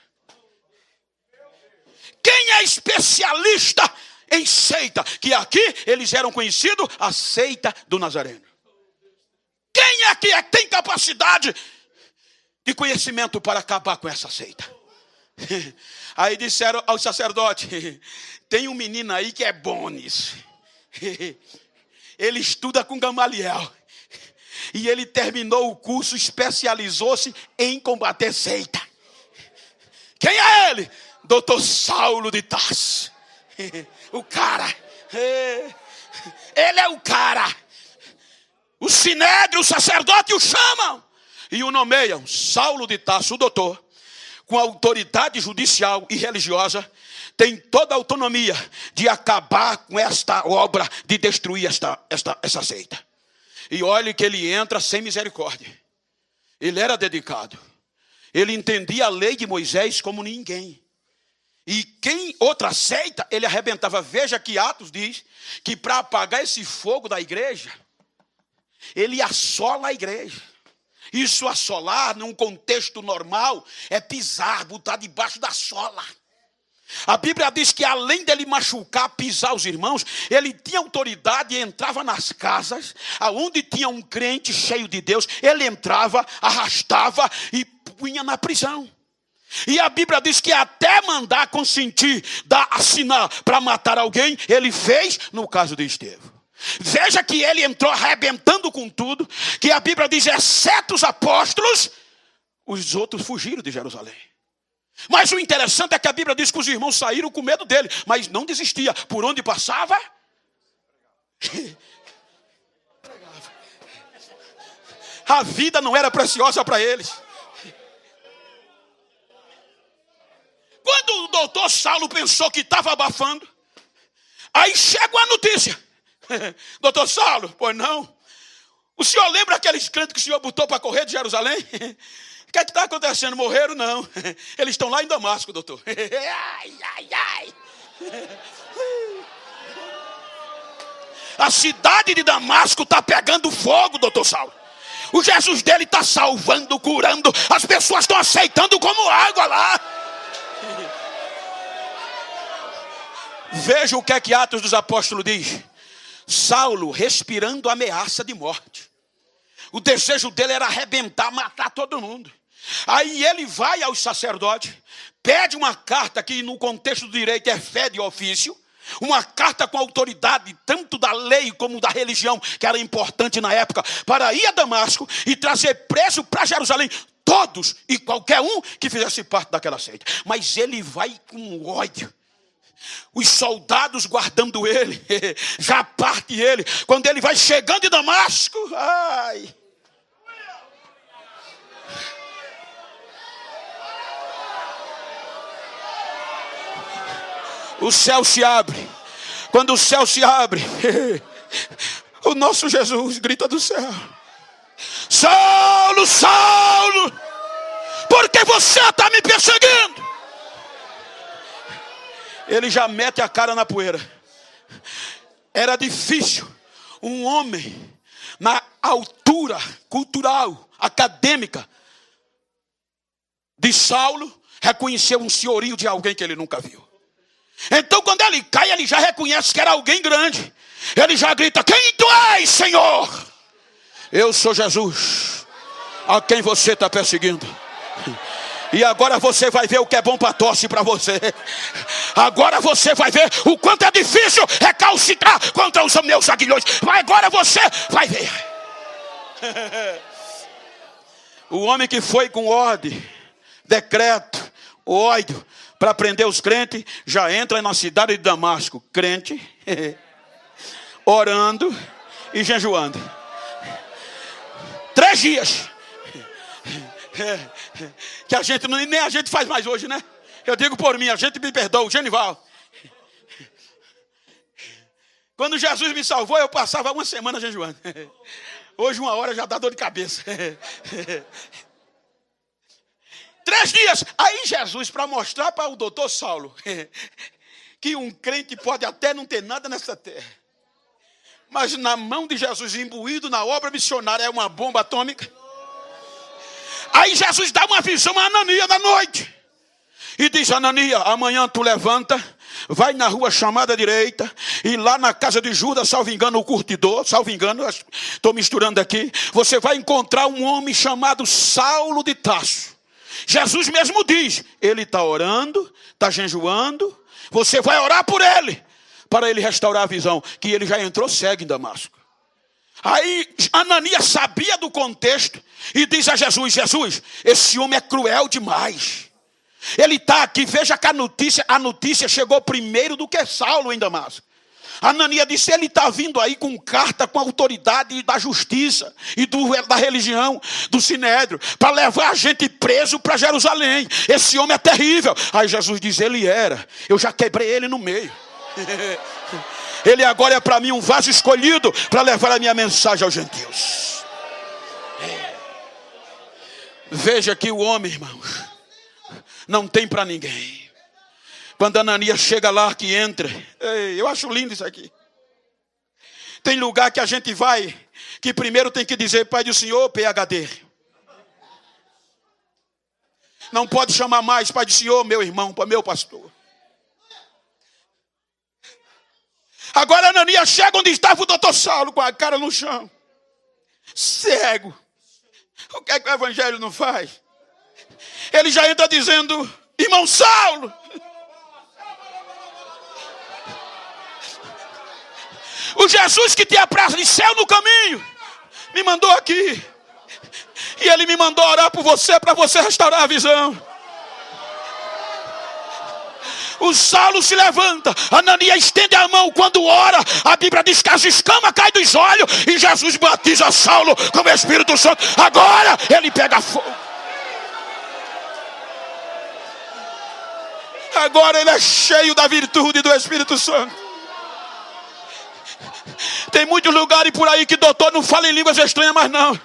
Quem é especialista em seita? Que aqui eles eram conhecidos a seita do Nazareno. Quem é que tem capacidade de conhecimento para acabar com essa seita? Aí disseram ao sacerdote: tem um menino aí que é bom nisso. Ele estuda com Gamaliel. E ele terminou o curso, especializou-se em combater seita. Quem é ele? Doutor Saulo de Tarso. O cara. Ele é o cara. O sinédrio, o sacerdote o chamam e o nomeiam. Saulo de Tarso, o doutor, com autoridade judicial e religiosa, tem toda a autonomia de acabar com esta obra, de destruir essa seita. E olhe que ele entra sem misericórdia. Ele era dedicado. Ele entendia a lei de Moisés como ninguém. E quem outra seita, ele arrebentava. Veja que Atos diz que para apagar esse fogo da igreja, ele assola a igreja. Isso assolar, num contexto normal, é pisar, botar debaixo da sola. A Bíblia diz que além dele machucar, pisar os irmãos, ele tinha autoridade e entrava nas casas, aonde tinha um crente cheio de Deus, ele entrava, arrastava e punha na prisão. E a Bíblia diz que até mandar consentir, assinar para matar alguém, ele fez no caso de Estevão. Veja que ele entrou arrebentando com tudo, que a Bíblia diz, exceto os apóstolos, os outros fugiram de Jerusalém. Mas o interessante é que a Bíblia diz que os irmãos saíram com medo dele, mas não desistia. Por onde passava? A vida não era preciosa para eles. Quando o doutor Saulo pensou que estava abafando, aí chegou a notícia. Doutor Saulo, pois não? O senhor lembra aqueles crentes que o senhor botou para correr de Jerusalém? O que está acontecendo? Morreram? Não. Eles estão lá em Damasco, doutor. Ai, ai, ai. A cidade de Damasco está pegando fogo, doutor Saulo. O Jesus dele está salvando, curando. As pessoas estão aceitando como água lá. Veja o que é que Atos dos Apóstolos diz. Saulo respirando ameaça de morte. O desejo dele era arrebentar, matar todo mundo. Aí ele vai aos sacerdotes, pede uma carta que no contexto do direito é fé de ofício, uma carta com autoridade tanto da lei como da religião, que era importante na época, para ir a Damasco e trazer preso para Jerusalém todos e qualquer um que fizesse parte daquela seita. Mas ele vai com ódio. Os soldados guardando ele, já parte ele. Quando ele vai chegando em Damasco, ai... o céu se abre. Quando o céu se abre, o nosso Jesus grita do céu: Saulo, Saulo, por que você está me perseguindo? Ele já mete a cara na poeira. Era difícil um homem na altura cultural, acadêmica de Saulo reconhecer um senhorio de alguém que ele nunca viu. Então quando ele cai, ele já reconhece que era alguém grande. Ele já grita: quem tu és, Senhor? Eu sou Jesus, a quem você está perseguindo. E agora você vai ver o que é bom para tosse para você. Agora você vai ver o quanto é difícil recalcitrar contra os meus aguilhões. Agora você vai ver. O homem que foi com ordem, decreto, ódio, para prender os crentes, já entra na cidade de Damasco, crente, orando e jejuando. 3 dias. Que a gente nem a gente faz mais hoje, né? Eu digo por mim, a gente me perdoa, o Genival. Quando Jesus me salvou, eu passava 1 semana jejuando. Hoje 1 hora já dá dor de cabeça. 3 dias. Aí Jesus, para mostrar para o doutor Saulo que um crente pode até não ter nada nessa terra, mas na mão de Jesus, imbuído na obra missionária, é uma bomba atômica. Aí Jesus dá uma visão a Ananias na noite. E diz: Ananias, amanhã tu levanta, vai na rua chamada direita, e lá na casa de Judas, salvo engano, o curtidor, salvo engano, estou misturando aqui, você vai encontrar um homem chamado Saulo de Tarso. Jesus mesmo diz, ele está orando, está jejuando, você vai orar por ele, para ele restaurar a visão, que ele já entrou cego em Damasco. Aí Ananias sabia do contexto, e diz a Jesus, Jesus, esse homem é cruel demais. Ele está aqui, veja que a notícia chegou primeiro do que Saulo em Damasco. Ananias disse, ele está vindo aí com carta, com autoridade da justiça e da religião, do Sinédrio, para levar a gente preso para Jerusalém. Esse homem é terrível. Aí Jesus diz, ele era, eu já quebrei ele no meio. Ele agora é para mim um vaso escolhido para levar a minha mensagem aos gentios. Veja que o homem, irmãos, não tem para ninguém. Quando Ananias chega lá, que entra, eu acho lindo isso aqui. Tem lugar que a gente vai, que primeiro tem que dizer, Pai do Senhor, PhD. Não pode chamar mais Pai do Senhor, meu irmão, meu pastor. Agora Ananias chega onde estava o doutor Saulo, com a cara no chão, cego. O que é que o evangelho não faz? Ele já entra dizendo, irmão Saulo, o Jesus que te apareceu no caminho me mandou aqui. E ele me mandou orar por você, para você restaurar a visão. O Saulo se levanta, Ananias estende a mão. Quando ora, a Bíblia diz que as escamas caem dos olhos, e Jesus batiza Saulo com o Espírito Santo. Agora ele pega fogo. Agora ele é cheio da virtude do Espírito Santo. Tem muitos lugares por aí que doutor não fala em línguas estranhas mais não.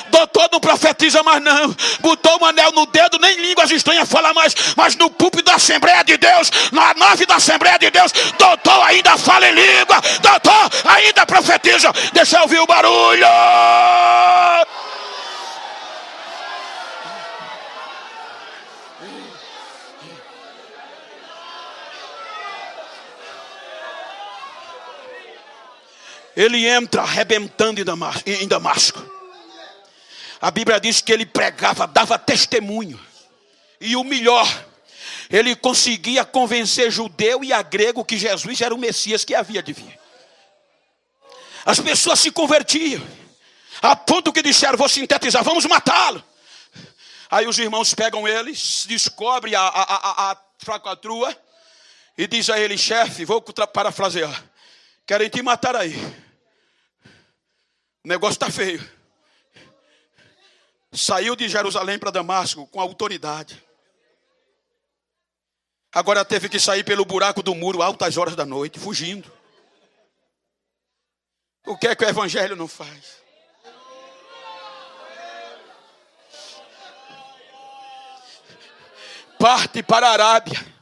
Doutor não profetiza mais não. Botou um anel no dedo, nem línguas estranhas fala mais. Mas no púlpito da Assembleia de Deus, na nave da Assembleia de Deus, doutor ainda fala em língua. Doutor ainda profetiza. Deixa eu ouvir o barulho. Ele entra arrebentando em Damasco. A Bíblia diz que ele pregava, dava testemunho. E o melhor, ele conseguia convencer judeu e a grego que Jesus era o Messias que havia de vir. As pessoas se convertiam, a ponto que disseram, vou sintetizar, vamos matá-lo. Aí os irmãos pegam ele, descobrem a falcatrua e diz a ele, chefe, vou parafrasear, querem te matar aí. O negócio está feio. Saiu de Jerusalém para Damasco com autoridade. Agora teve que sair pelo buraco do muro, altas horas da noite, fugindo. O que é que o evangelho não faz? Parte para a Arábia.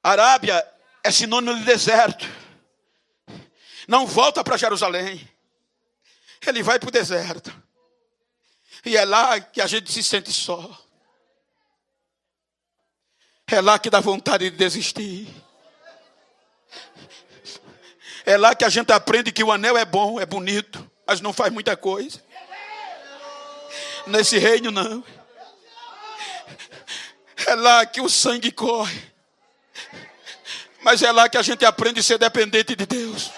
Arábia é sinônimo de deserto. Não volta para Jerusalém. Ele vai para o deserto. E é lá que a gente se sente só. É lá que dá vontade de desistir. É lá que a gente aprende que o anel é bom, é bonito, mas não faz muita coisa. Nesse reino não. É lá que o sangue corre. Mas é lá que a gente aprende a ser dependente de Deus.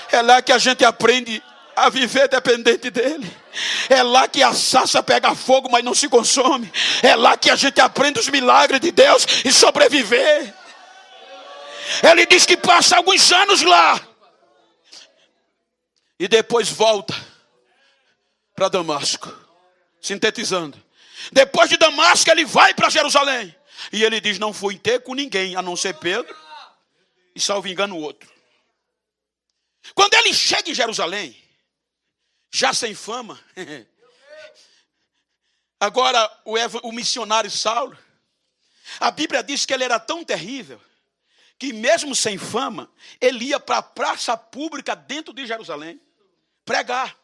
É lá que a gente aprende a viver dependente dele. É lá que a sarça pega fogo, mas não se consome. É lá que a gente aprende os milagres de Deus e sobreviver. Ele diz que passa alguns anos lá e depois volta para Damasco. Sintetizando, depois de Damasco ele vai para Jerusalém. E ele diz, não fui ter com ninguém, a não ser Pedro e, salvo engano, o outro. Quando ele chega em Jerusalém, já sem fama, agora o missionário Saulo, a Bíblia diz que ele era tão terrível, que mesmo sem fama, ele ia para a praça pública dentro de Jerusalém, pregar.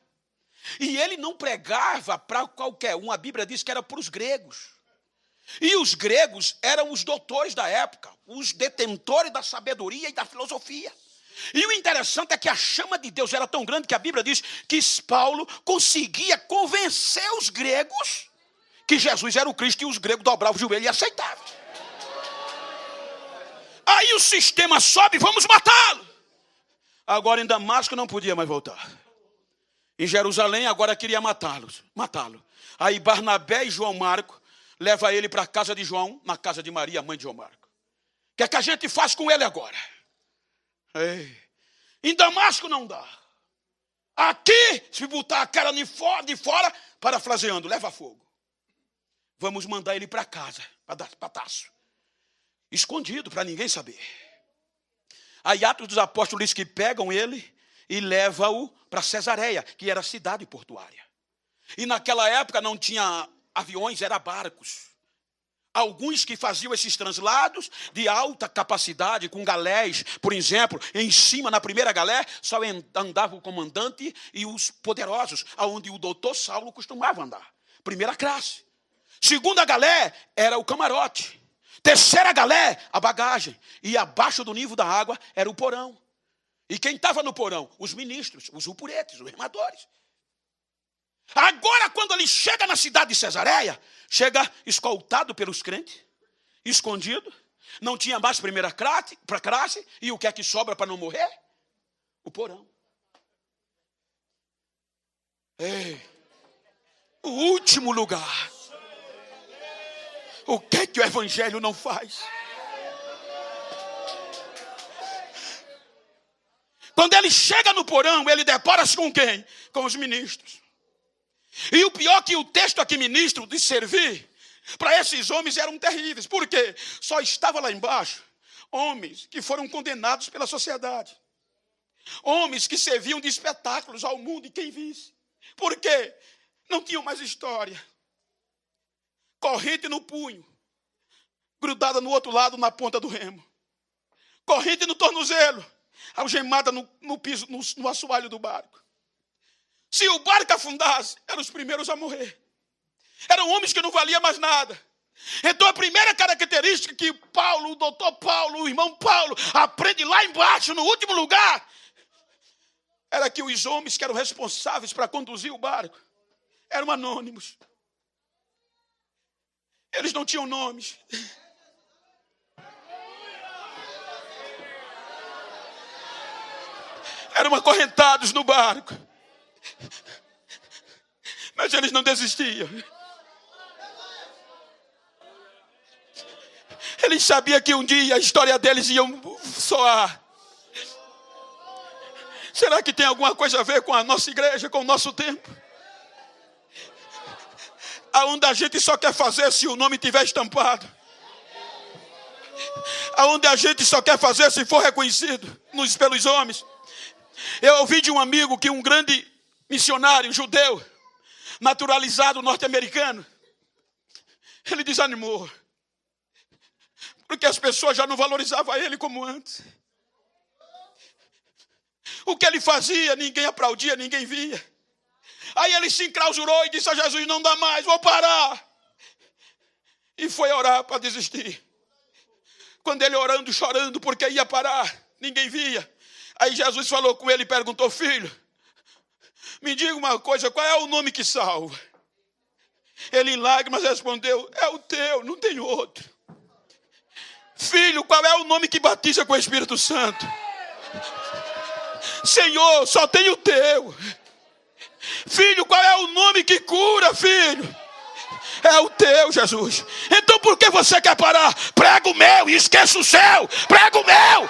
E ele não pregava para qualquer um, a Bíblia diz que era para os gregos. E os gregos eram os doutores da época, os detentores da sabedoria e da filosofia. E o interessante é que a chama de Deus era tão grande que a Bíblia diz que Paulo conseguia convencer os gregos que Jesus era o Cristo, e os gregos dobravam o joelho e aceitavam. Aí o sistema sobe, vamos matá-lo. Agora em Damasco não podia mais voltar. Em Jerusalém agora queria matá-lo. Aí Barnabé e João Marco levam ele para a casa de João, na casa de Maria, mãe de João Marco. O que é que a gente faz com ele agora? Ei, em Damasco não dá. Aqui, se botar a cara de fora, parafraseando, leva fogo. Vamos mandar ele para casa, para Tarso. Escondido, para ninguém saber. Aí Atos dos Apóstolos diz que pegam ele e levam-o para Cesareia, que era a cidade portuária. E naquela época não tinha aviões, era barcos. Alguns que faziam esses translados de alta capacidade, com galés, por exemplo, em cima, na primeira galé, só andava o comandante e os poderosos, aonde o doutor Saulo costumava andar. Primeira classe. Segunda galé era o camarote. Terceira galé, a bagagem. E abaixo do nível da água era o porão. E quem estava no porão? Os ministros, os upuretes, os remadores. Agora, quando ele chega na cidade de Cesareia, chega escoltado pelos crentes, escondido, não tinha mais primeira classe, e o que é que sobra para não morrer? O porão. Ei, o último lugar. O que é que o evangelho não faz? Quando ele chega no porão, ele depara-se com quem? Com os ministros. E o pior que o texto aqui, ministro, de servir, para esses homens eram terríveis. Por quê? Só estava lá embaixo homens que foram condenados pela sociedade. Homens que serviam de espetáculos ao mundo e quem visse. Por quê? Não tinham mais história. Corrente no punho, grudada no outro lado na ponta do remo. Corrente no tornozelo, algemada no piso, no assoalho do barco. Se o barco afundasse, eram os primeiros a morrer. Eram homens que não valiam mais nada. Então a primeira característica que Paulo, o doutor Paulo, o irmão Paulo, aprende lá embaixo, no último lugar, era que os homens que eram responsáveis para conduzir o barco eram anônimos. Eles não tinham nomes. Eram acorrentados no barco. Mas eles não desistiam. Eles sabiam que um dia a história deles ia soar. Será que tem alguma coisa a ver com a nossa igreja, com o nosso tempo? Aonde a gente só quer fazer se o nome estiver estampado. Aonde a gente só quer fazer se for reconhecido pelos homens. Eu ouvi de um amigo que um grande missionário judeu, naturalizado norte-americano, ele desanimou. Porque as pessoas já não valorizavam ele como antes. O que ele fazia, ninguém aplaudia, ninguém via. Aí ele se enclausurou e disse a Jesus, não dá mais, vou parar. E foi orar para desistir. Quando ele orando, chorando, porque ia parar, ninguém via. Aí Jesus falou com ele e perguntou, filho, me diga uma coisa, qual é o nome que salva? Ele em lágrimas respondeu, é o teu, não tem outro. Filho, qual é o nome que batiza com o Espírito Santo? Senhor, só tem o teu. Filho, qual é o nome que cura, filho? É o teu, Jesus. Então por que você quer parar? Prega o meu e esqueça o seu. Prega o meu.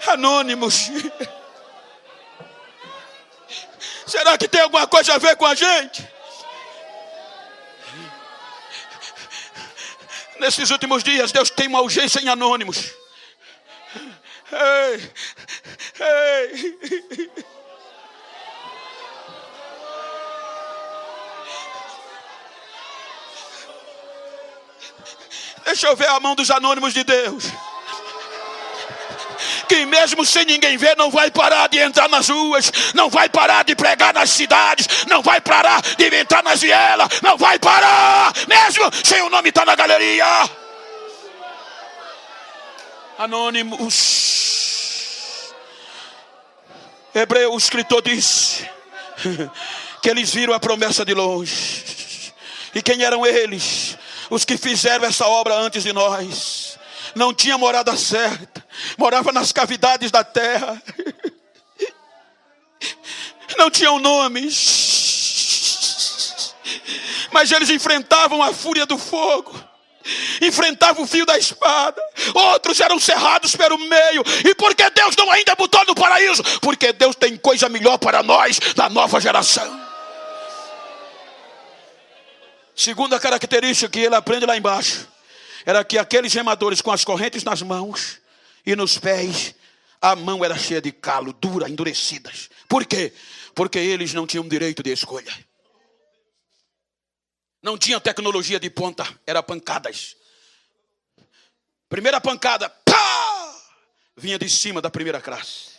Anônimos. Será que tem alguma coisa a ver com a gente? Nesses últimos dias, Deus tem uma urgência em anônimos. Ei, ei. Deixa eu ver a mão dos anônimos de Deus. que mesmo sem ninguém ver, não vai parar de entrar nas ruas, não vai parar de pregar nas cidades, não vai parar de entrar nas vielas, não vai parar, mesmo sem o nome estar na galeria. Anônimos. Hebreu, o escritor disse que eles viram a promessa de longe. E quem eram eles? Os que fizeram essa obra antes de nós. Não tinha morada certa, morava nas cavidades da terra, não tinham nomes, mas eles enfrentavam a fúria do fogo, enfrentavam o fio da espada. Outros eram cerrados pelo meio. E por que Deus não ainda botou no paraíso? Porque Deus tem coisa melhor para nós, da nova geração. Segunda característica que ele aprende lá embaixo era que aqueles remadores com as correntes nas mãos e nos pés, a mão era cheia de calo, dura, endurecidas. Por quê? Porque eles não tinham direito de escolha. Não tinha tecnologia de ponta, era pancadas. Primeira pancada, pá! Vinha de cima da primeira classe.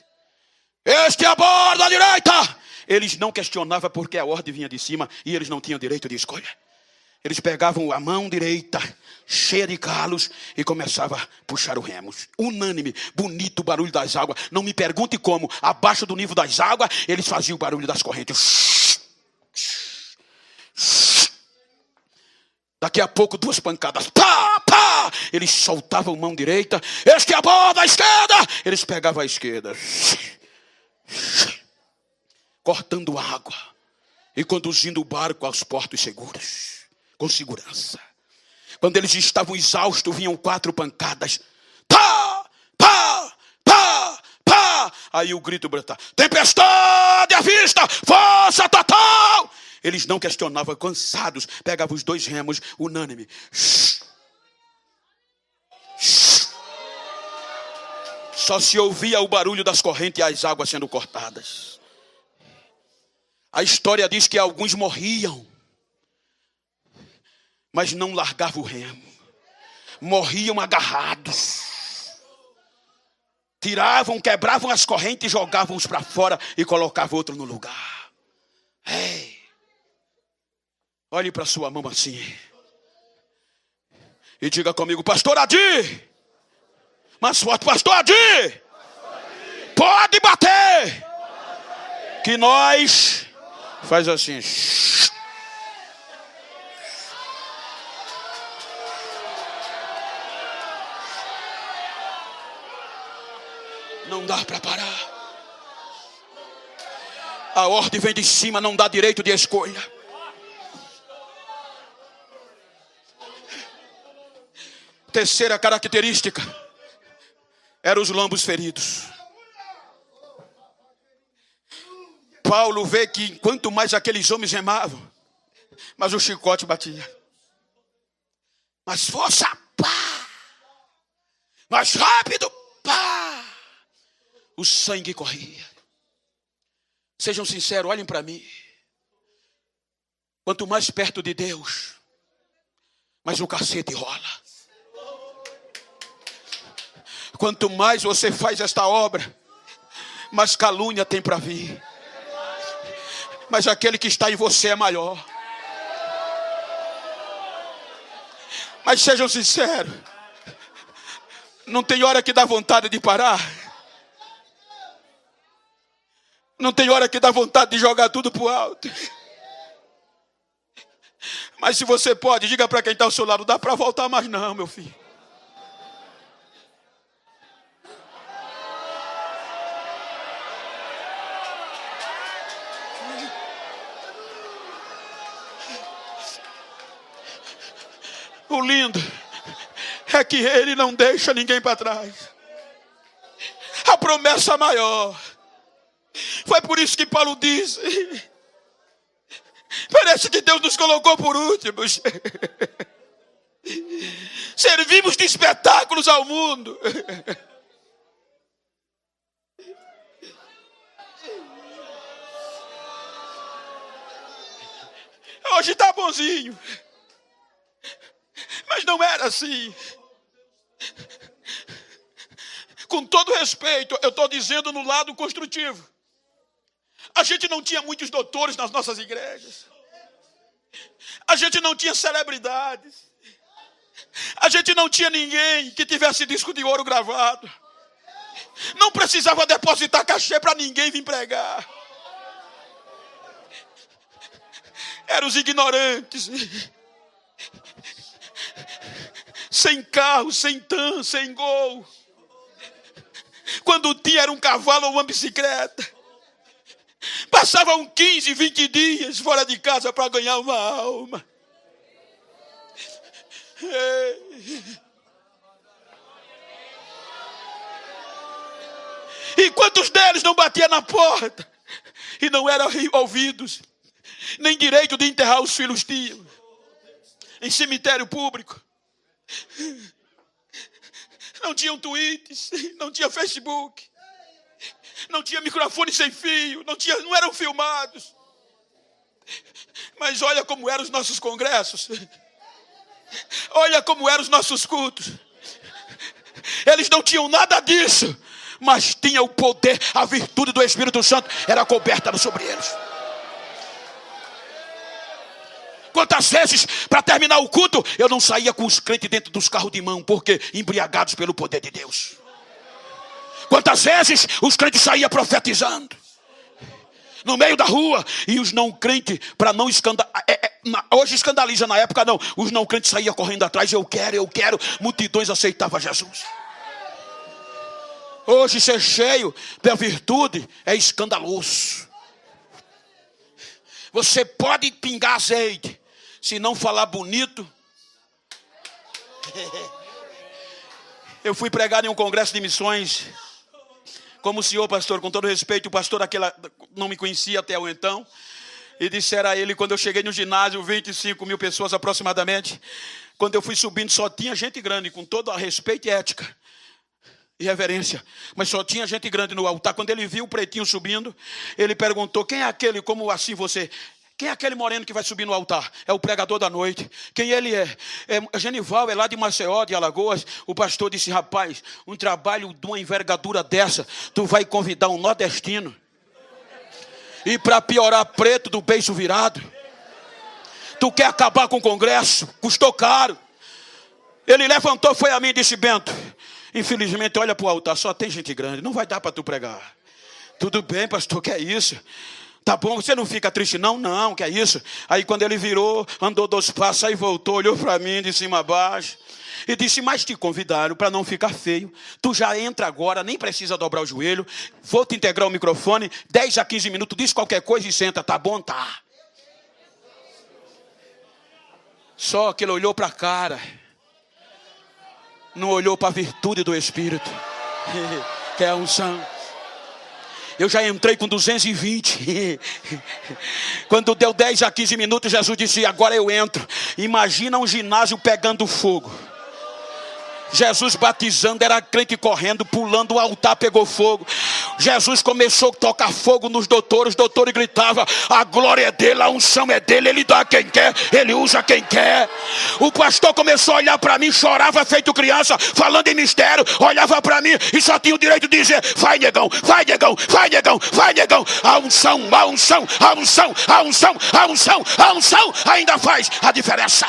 Este é a borda à direita. Eles não questionavam porque a ordem vinha de cima e eles não tinham direito de escolha. Eles pegavam a mão direita, cheia de calos, e começavam a puxar o remo. Unânime, bonito o barulho das águas. Não me pergunte como, abaixo do nível das águas, eles faziam o barulho das correntes. Daqui a pouco, 2 pancadas. Pá, pá! Eles soltavam a mão direita. Este é a bola da esquerda. Eles pegavam a esquerda, cortando água e conduzindo o barco aos portos seguros, com segurança. Quando eles estavam exaustos, vinham 4 pancadas. Pá, pá, pá, pá. Aí o grito brotava: tempestade à vista, força total. Eles não questionavam, cansados, pegavam os 2 remos, unânime. Só se ouvia o barulho das correntes e as águas sendo cortadas. A história diz que alguns morriam, mas não largavam o remo. Morriam agarrados. Tiravam, quebravam as correntes, jogavam-os para fora e colocavam outro no lugar. Ei, olhe para sua mão assim e diga comigo: pastor Adi, mais forte, pastor Adi, pode bater, que nós faz assim. Não dá para parar. A ordem vem de cima, não dá direito de escolha. Terceira característica eram os lombos feridos. Paulo vê que quanto mais aqueles homens remavam, mas o chicote batia. Mais força, pá! Mais rápido, pá! O sangue corria. Sejam sinceros, olhem para mim. Quanto mais perto de Deus, mais o cacete rola. Quanto mais você faz esta obra, mais calúnia tem para vir. Mas aquele que está em você é maior. Mas sejam sinceros, não tem hora que dá vontade de parar. Não tem hora que dá vontade de jogar tudo pro alto. Mas se você pode, diga para quem está ao seu lado: dá para voltar mais não, meu filho. O lindo é que ele não deixa ninguém para trás. A promessa maior. Foi por isso que Paulo disse: parece que Deus nos colocou por últimos. Servimos de espetáculos ao mundo. Hoje está bonzinho, mas não era assim. com todo respeito, eu estou dizendo no lado construtivo. A gente não tinha muitos doutores nas nossas igrejas. A gente não tinha celebridades. A gente não tinha ninguém que tivesse disco de ouro gravado. Não precisava depositar cachê para ninguém vir pregar. Eram os ignorantes. Sem carro, sem tan, sem gol. Quando tinha era um cavalo ou uma bicicleta. Passavam 15, 20 dias fora de casa para ganhar uma alma. E quantos deles não batiam na porta e não eram ouvidos, nem direito de enterrar os filhos tinham em cemitério público? Não tinham tweets, não tinha Facebook, não tinha microfone sem fio, não eram filmados. Mas olha como eram os nossos congressos. Olha como eram os nossos cultos. Eles não tinham nada disso, mas tinha o poder, a virtude do Espírito Santo era coberta sobre eles. Quantas vezes, para terminar o culto, eu não saía com os crentes dentro dos carros de mão, porque embriagados pelo poder de Deus. Quantas vezes os crentes saíam profetizando no meio da rua, e os não crentes, para não escandalizar, hoje escandaliza, na época não, os não crentes saíam correndo atrás, eu quero, multidões aceitavam Jesus. Hoje ser cheio da virtude é escandaloso. Você pode pingar azeite, se não falar bonito. Eu fui pregar em um congresso de missões, como o senhor pastor, com todo respeito, o pastor aquela não me conhecia até o então, e disseram a ele, quando eu cheguei no ginásio, 25 mil pessoas aproximadamente, quando eu fui subindo só tinha gente grande, com todo respeito e ética e reverência, mas só tinha gente grande no altar. Quando ele viu o pretinho subindo, ele perguntou, quem é aquele, como assim você... Quem é aquele moreno que vai subir no altar? É o pregador da noite. Quem ele é? É Genival, é lá de Maceió, de Alagoas. O pastor disse, rapaz, um trabalho de uma envergadura dessa, tu vai convidar um nordestino. E para piorar, preto do beiço virado. Tu quer acabar com o congresso? Custou caro. Ele levantou, foi a mim e disse, Bento, infelizmente, olha para o altar, só tem gente grande, não vai dar para tu pregar. Tudo bem, pastor, que é isso? Tá bom, você não fica triste não? Não, que é isso? Aí quando ele virou, andou 2 passos, aí voltou, olhou para mim de cima a baixo e disse, mas te convidaram para não ficar feio. Tu já entra agora, nem precisa dobrar o joelho. Vou te integrar o microfone, 10 a 15 minutos, diz qualquer coisa e senta. Tá bom? Tá. Só que ele olhou para a cara, não olhou para a virtude do Espírito, que é a unção. Eu já entrei com 220. Quando deu 10 a 15 minutos, Jesus disse, agora eu entro. Imagina um ginásio pegando fogo. Jesus batizando, era crente correndo, pulando, o altar pegou fogo. Jesus começou a tocar fogo nos doutores. Os doutores gritavam, a glória é dele, a unção é dele, ele dá quem quer, ele usa quem quer. O pastor começou a olhar para mim, chorava feito criança, falando em mistério, olhava para mim e só tinha o direito de dizer, vai negão, vai negão, vai negão, vai negão. A unção, a unção, a unção, a unção, a unção, a unção ainda faz a diferença.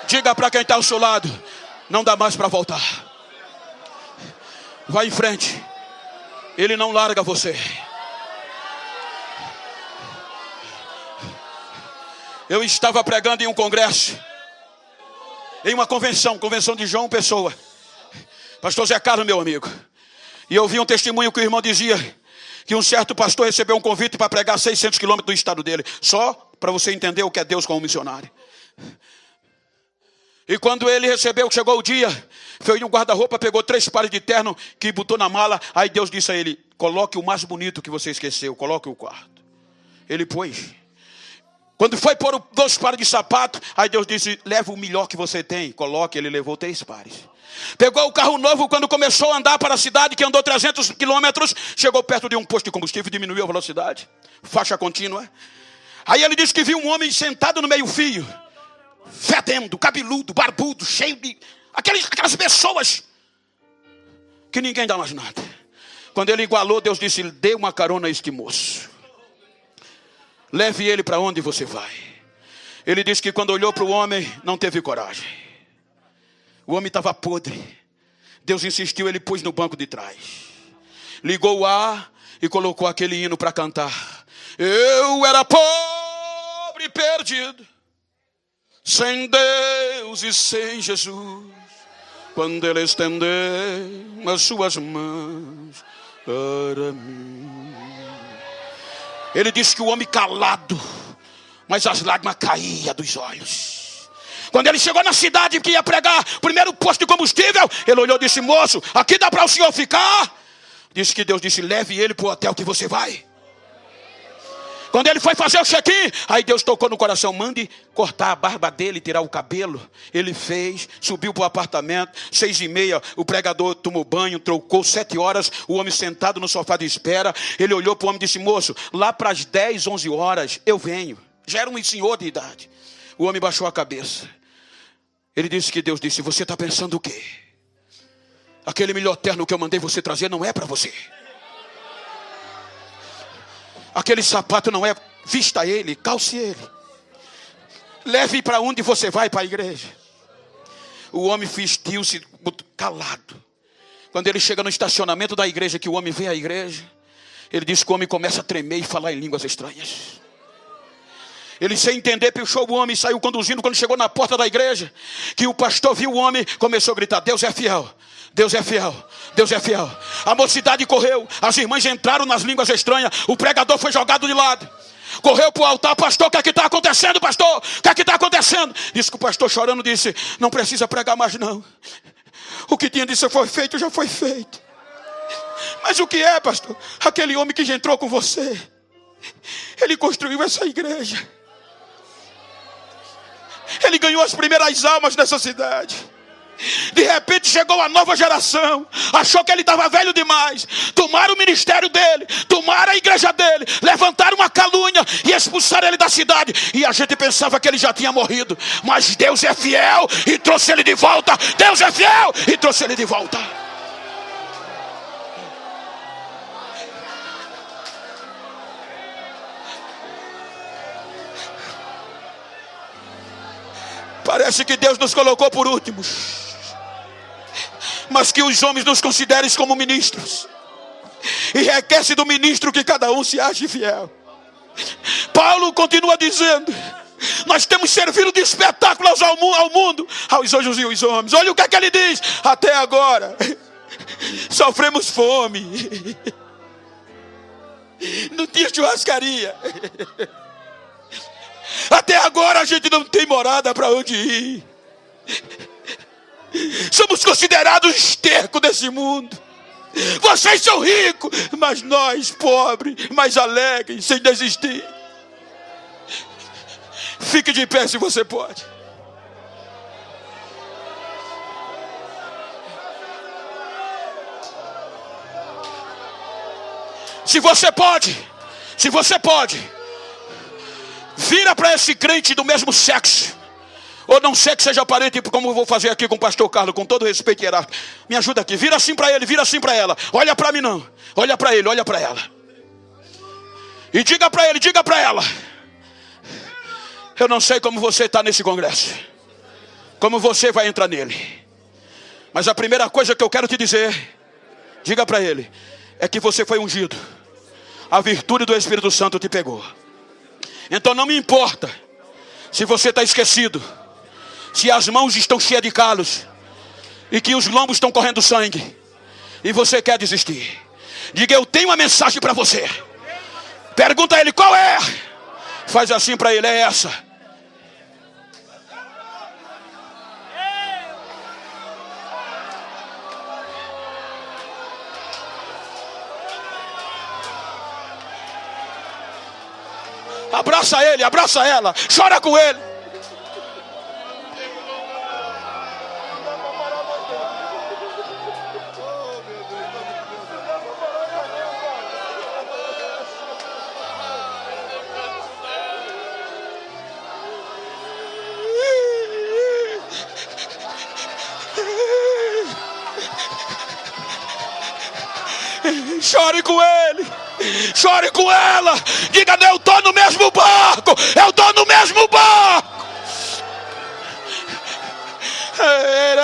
Diga para quem está ao seu lado, não dá mais para voltar. Vai em frente. Ele não larga você. Eu estava pregando em um congresso, em uma convenção de João Pessoa. Pastor Zé Carlos, meu amigo. E eu vi um testemunho que o irmão dizia que um certo pastor recebeu um convite para pregar 600 quilômetros do estado dele. Só para você entender o que é Deus como missionário. E quando ele recebeu, chegou o dia, foi no guarda-roupa, pegou 3 pares de terno que botou na mala. Aí Deus disse a ele, coloque o mais bonito que você esqueceu, coloque o quarto. Ele pôs. Quando foi pôr 2 pares de sapato, aí Deus disse, leva o melhor que você tem. Coloque, ele levou 3 pares. Pegou o carro novo, quando começou a andar para a cidade, que andou 300 quilômetros, chegou perto de um posto de combustível, diminuiu a velocidade, faixa contínua. Aí ele disse que viu um homem sentado no meio-fio, fedendo, cabeludo, barbudo, cheio de... Aquelas pessoas que ninguém dá mais nada. Quando ele igualou, Deus disse, dê uma carona a este moço. Leve ele para onde você vai. Ele disse que quando olhou para o homem, não teve coragem. O homem estava podre. Deus insistiu, ele pôs no banco de trás. Ligou o ar e colocou aquele hino para cantar. Eu era pobre e perdido, sem Deus e sem Jesus, quando ele estendeu as suas mãos para mim. Ele disse que o homem calado, mas as lágrimas caíam dos olhos. Quando ele chegou na cidade que ia pregar, primeiro posto de combustível, ele olhou e disse, moço, aqui dá para o senhor ficar? Disse que Deus disse, leve ele para o hotel que você vai. Quando ele foi fazer o check-in, aí Deus tocou no coração, mande cortar a barba dele, tirar o cabelo. Ele fez, subiu para o apartamento, 6h30, o pregador tomou banho, trocou, 7 horas, o homem sentado no sofá de espera. Ele olhou para o homem e disse, moço, lá para as 10, 11 horas eu venho. Já era um senhor de idade. O homem baixou a cabeça. Ele disse que Deus disse, você está pensando o quê? Aquele melhor terno que eu mandei você trazer não é para você. Aquele sapato não é, vista ele, calce ele. Leve para onde você vai, para a igreja. O homem vestiu-se calado. Quando ele chega no estacionamento da igreja, que o homem vê a igreja, ele diz que o homem começa a tremer e falar em línguas estranhas. Ele, sem entender, puxou o homem e saiu conduzindo. Quando chegou na porta da igreja, que o pastor viu o homem, começou a gritar, Deus é fiel, Deus é fiel, Deus é fiel. A mocidade correu, as irmãs entraram nas línguas estranhas, o pregador foi jogado de lado. Correu para o altar, pastor, o que é que está acontecendo, pastor? O que é que está acontecendo? Disse que o pastor, chorando, disse, não precisa pregar mais não. O que tinha de ser foi feito, já foi feito. Mas o que é, pastor? Aquele homem que já entrou com você, ele construiu essa igreja. Ele ganhou as primeiras almas dessa cidade. De repente chegou a nova geração, achou que ele estava velho demais, tomaram o ministério dele, tomaram a igreja dele, levantaram uma calúnia e expulsaram ele da cidade. E a gente pensava que ele já tinha morrido, mas Deus é fiel e trouxe ele de volta. Deus é fiel e trouxe ele de volta. Parece que Deus nos colocou por últimos, mas que os homens nos considerem como ministros. E requer-se do ministro que cada um se ache fiel. Paulo continua dizendo, nós temos servido de espetáculos ao mundo, aos anjos e aos homens. Olha o que é que ele diz, até agora sofremos fome, não tinha churrascaria. Até agora a gente não tem morada para onde ir. Somos considerados esterco desse mundo. Vocês são ricos, mas nós pobres, mas alegres, sem desistir. Fique de pé se você pode. Se você pode, vira para esse crente do mesmo sexo, ou não sei que seja parente, como eu vou fazer aqui com o pastor Carlos, com todo respeito hierárquico. Me ajuda aqui, vira assim para ele, vira assim para ela. Olha para mim não, olha para ele, olha para ela. E diga para ele, diga para ela, eu não sei como você está nesse congresso, como você vai entrar nele, mas a primeira coisa que eu quero te dizer, diga para ele, é que você foi ungido. A virtude do Espírito Santo te pegou. Então não me importa se você está esquecido, se as mãos estão cheias de calos e que os lombos estão correndo sangue e você quer desistir. Diga, eu tenho uma mensagem para você. Pergunta a ele, qual é? Faz assim para ele, é essa. Abraça ele, abraça ela, chora com ele. Chore com ele, chore com ela. Diga: eu estou no mesmo barco, eu estou no mesmo barco. Hey,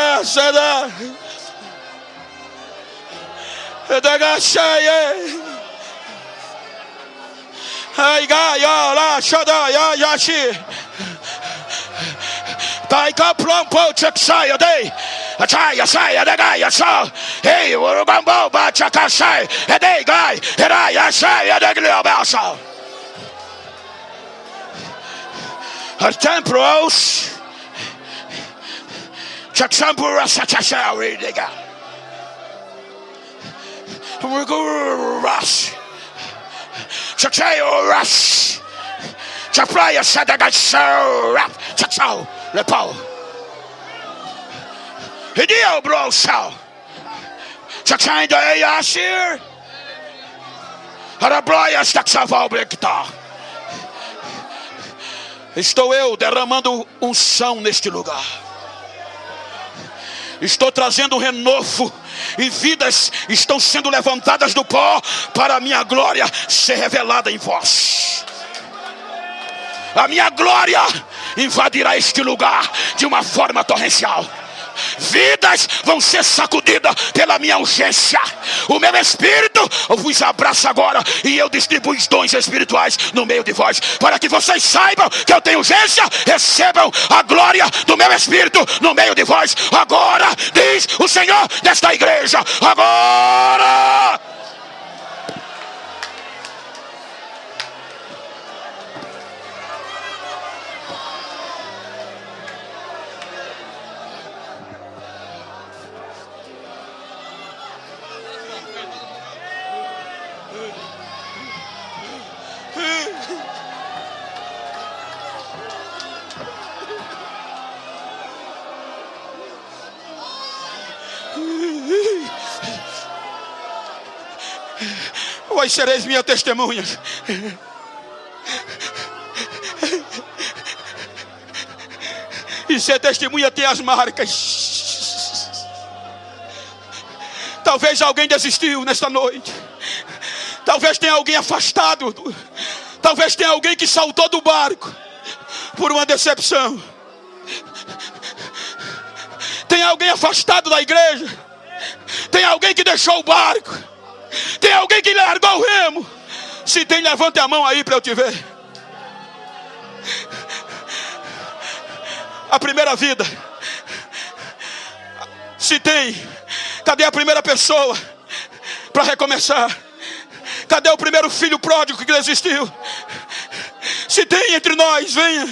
templos. Estou eu derramando unção neste lugar. Estou trazendo um renovo, e vidas estão sendo levantadas do pó para a minha glória ser revelada em vós. A minha glória invadirá este lugar de uma forma torrencial. Vidas vão ser sacudidas pela minha urgência. O meu espírito vos abraça agora, e eu distribuo os dons espirituais no meio de vós, para que vocês saibam que eu tenho urgência. Recebam a glória do meu espírito no meio de vós agora, diz o Senhor desta igreja. Agora! Vós sereis minhas testemunhas. E ser testemunha tem as marcas. Talvez alguém desistiu nesta noite. Talvez tenha alguém afastado. Talvez tenha alguém que saltou do barco por uma decepção. Tem alguém afastado da igreja. Tem alguém que deixou o barco. Tem alguém que largou o remo. Se tem, levante a mão aí para eu te ver. A primeira vida. Se tem, cadê a primeira pessoa para recomeçar? Cadê o primeiro filho pródigo que desistiu? Se tem entre nós, venha.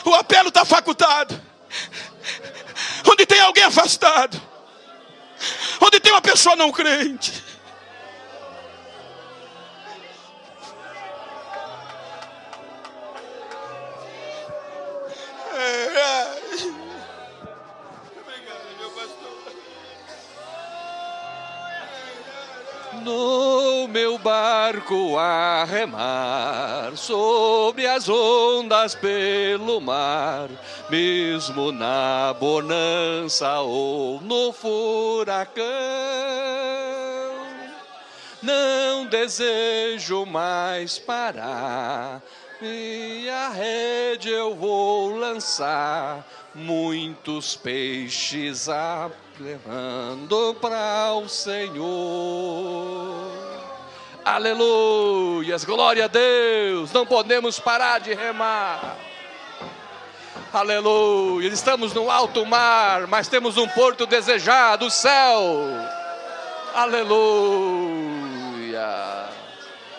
O apelo está facultado. Onde tem alguém afastado, onde tem uma pessoa não crente, obrigado, meu pastor. No meu barco a remar, sobre as ondas pelo mar, mesmo na bonança ou no furacão, não desejo mais parar, minha rede eu vou lançar, muitos peixes levando para o Senhor. Aleluias, glória a Deus. Não podemos parar de remar. Aleluia, estamos no alto mar, mas temos um porto desejado, o céu. Aleluia,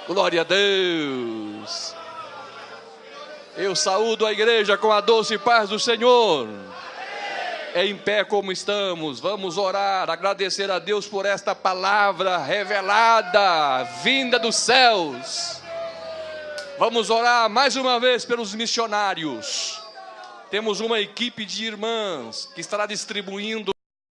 glória a Deus. Eu saúdo a igreja com a doce paz do Senhor. Em pé como estamos, vamos orar, agradecer a Deus por esta palavra revelada, vinda dos céus. Vamos orar mais uma vez pelos missionários. Temos uma equipe de irmãs que estará distribuindo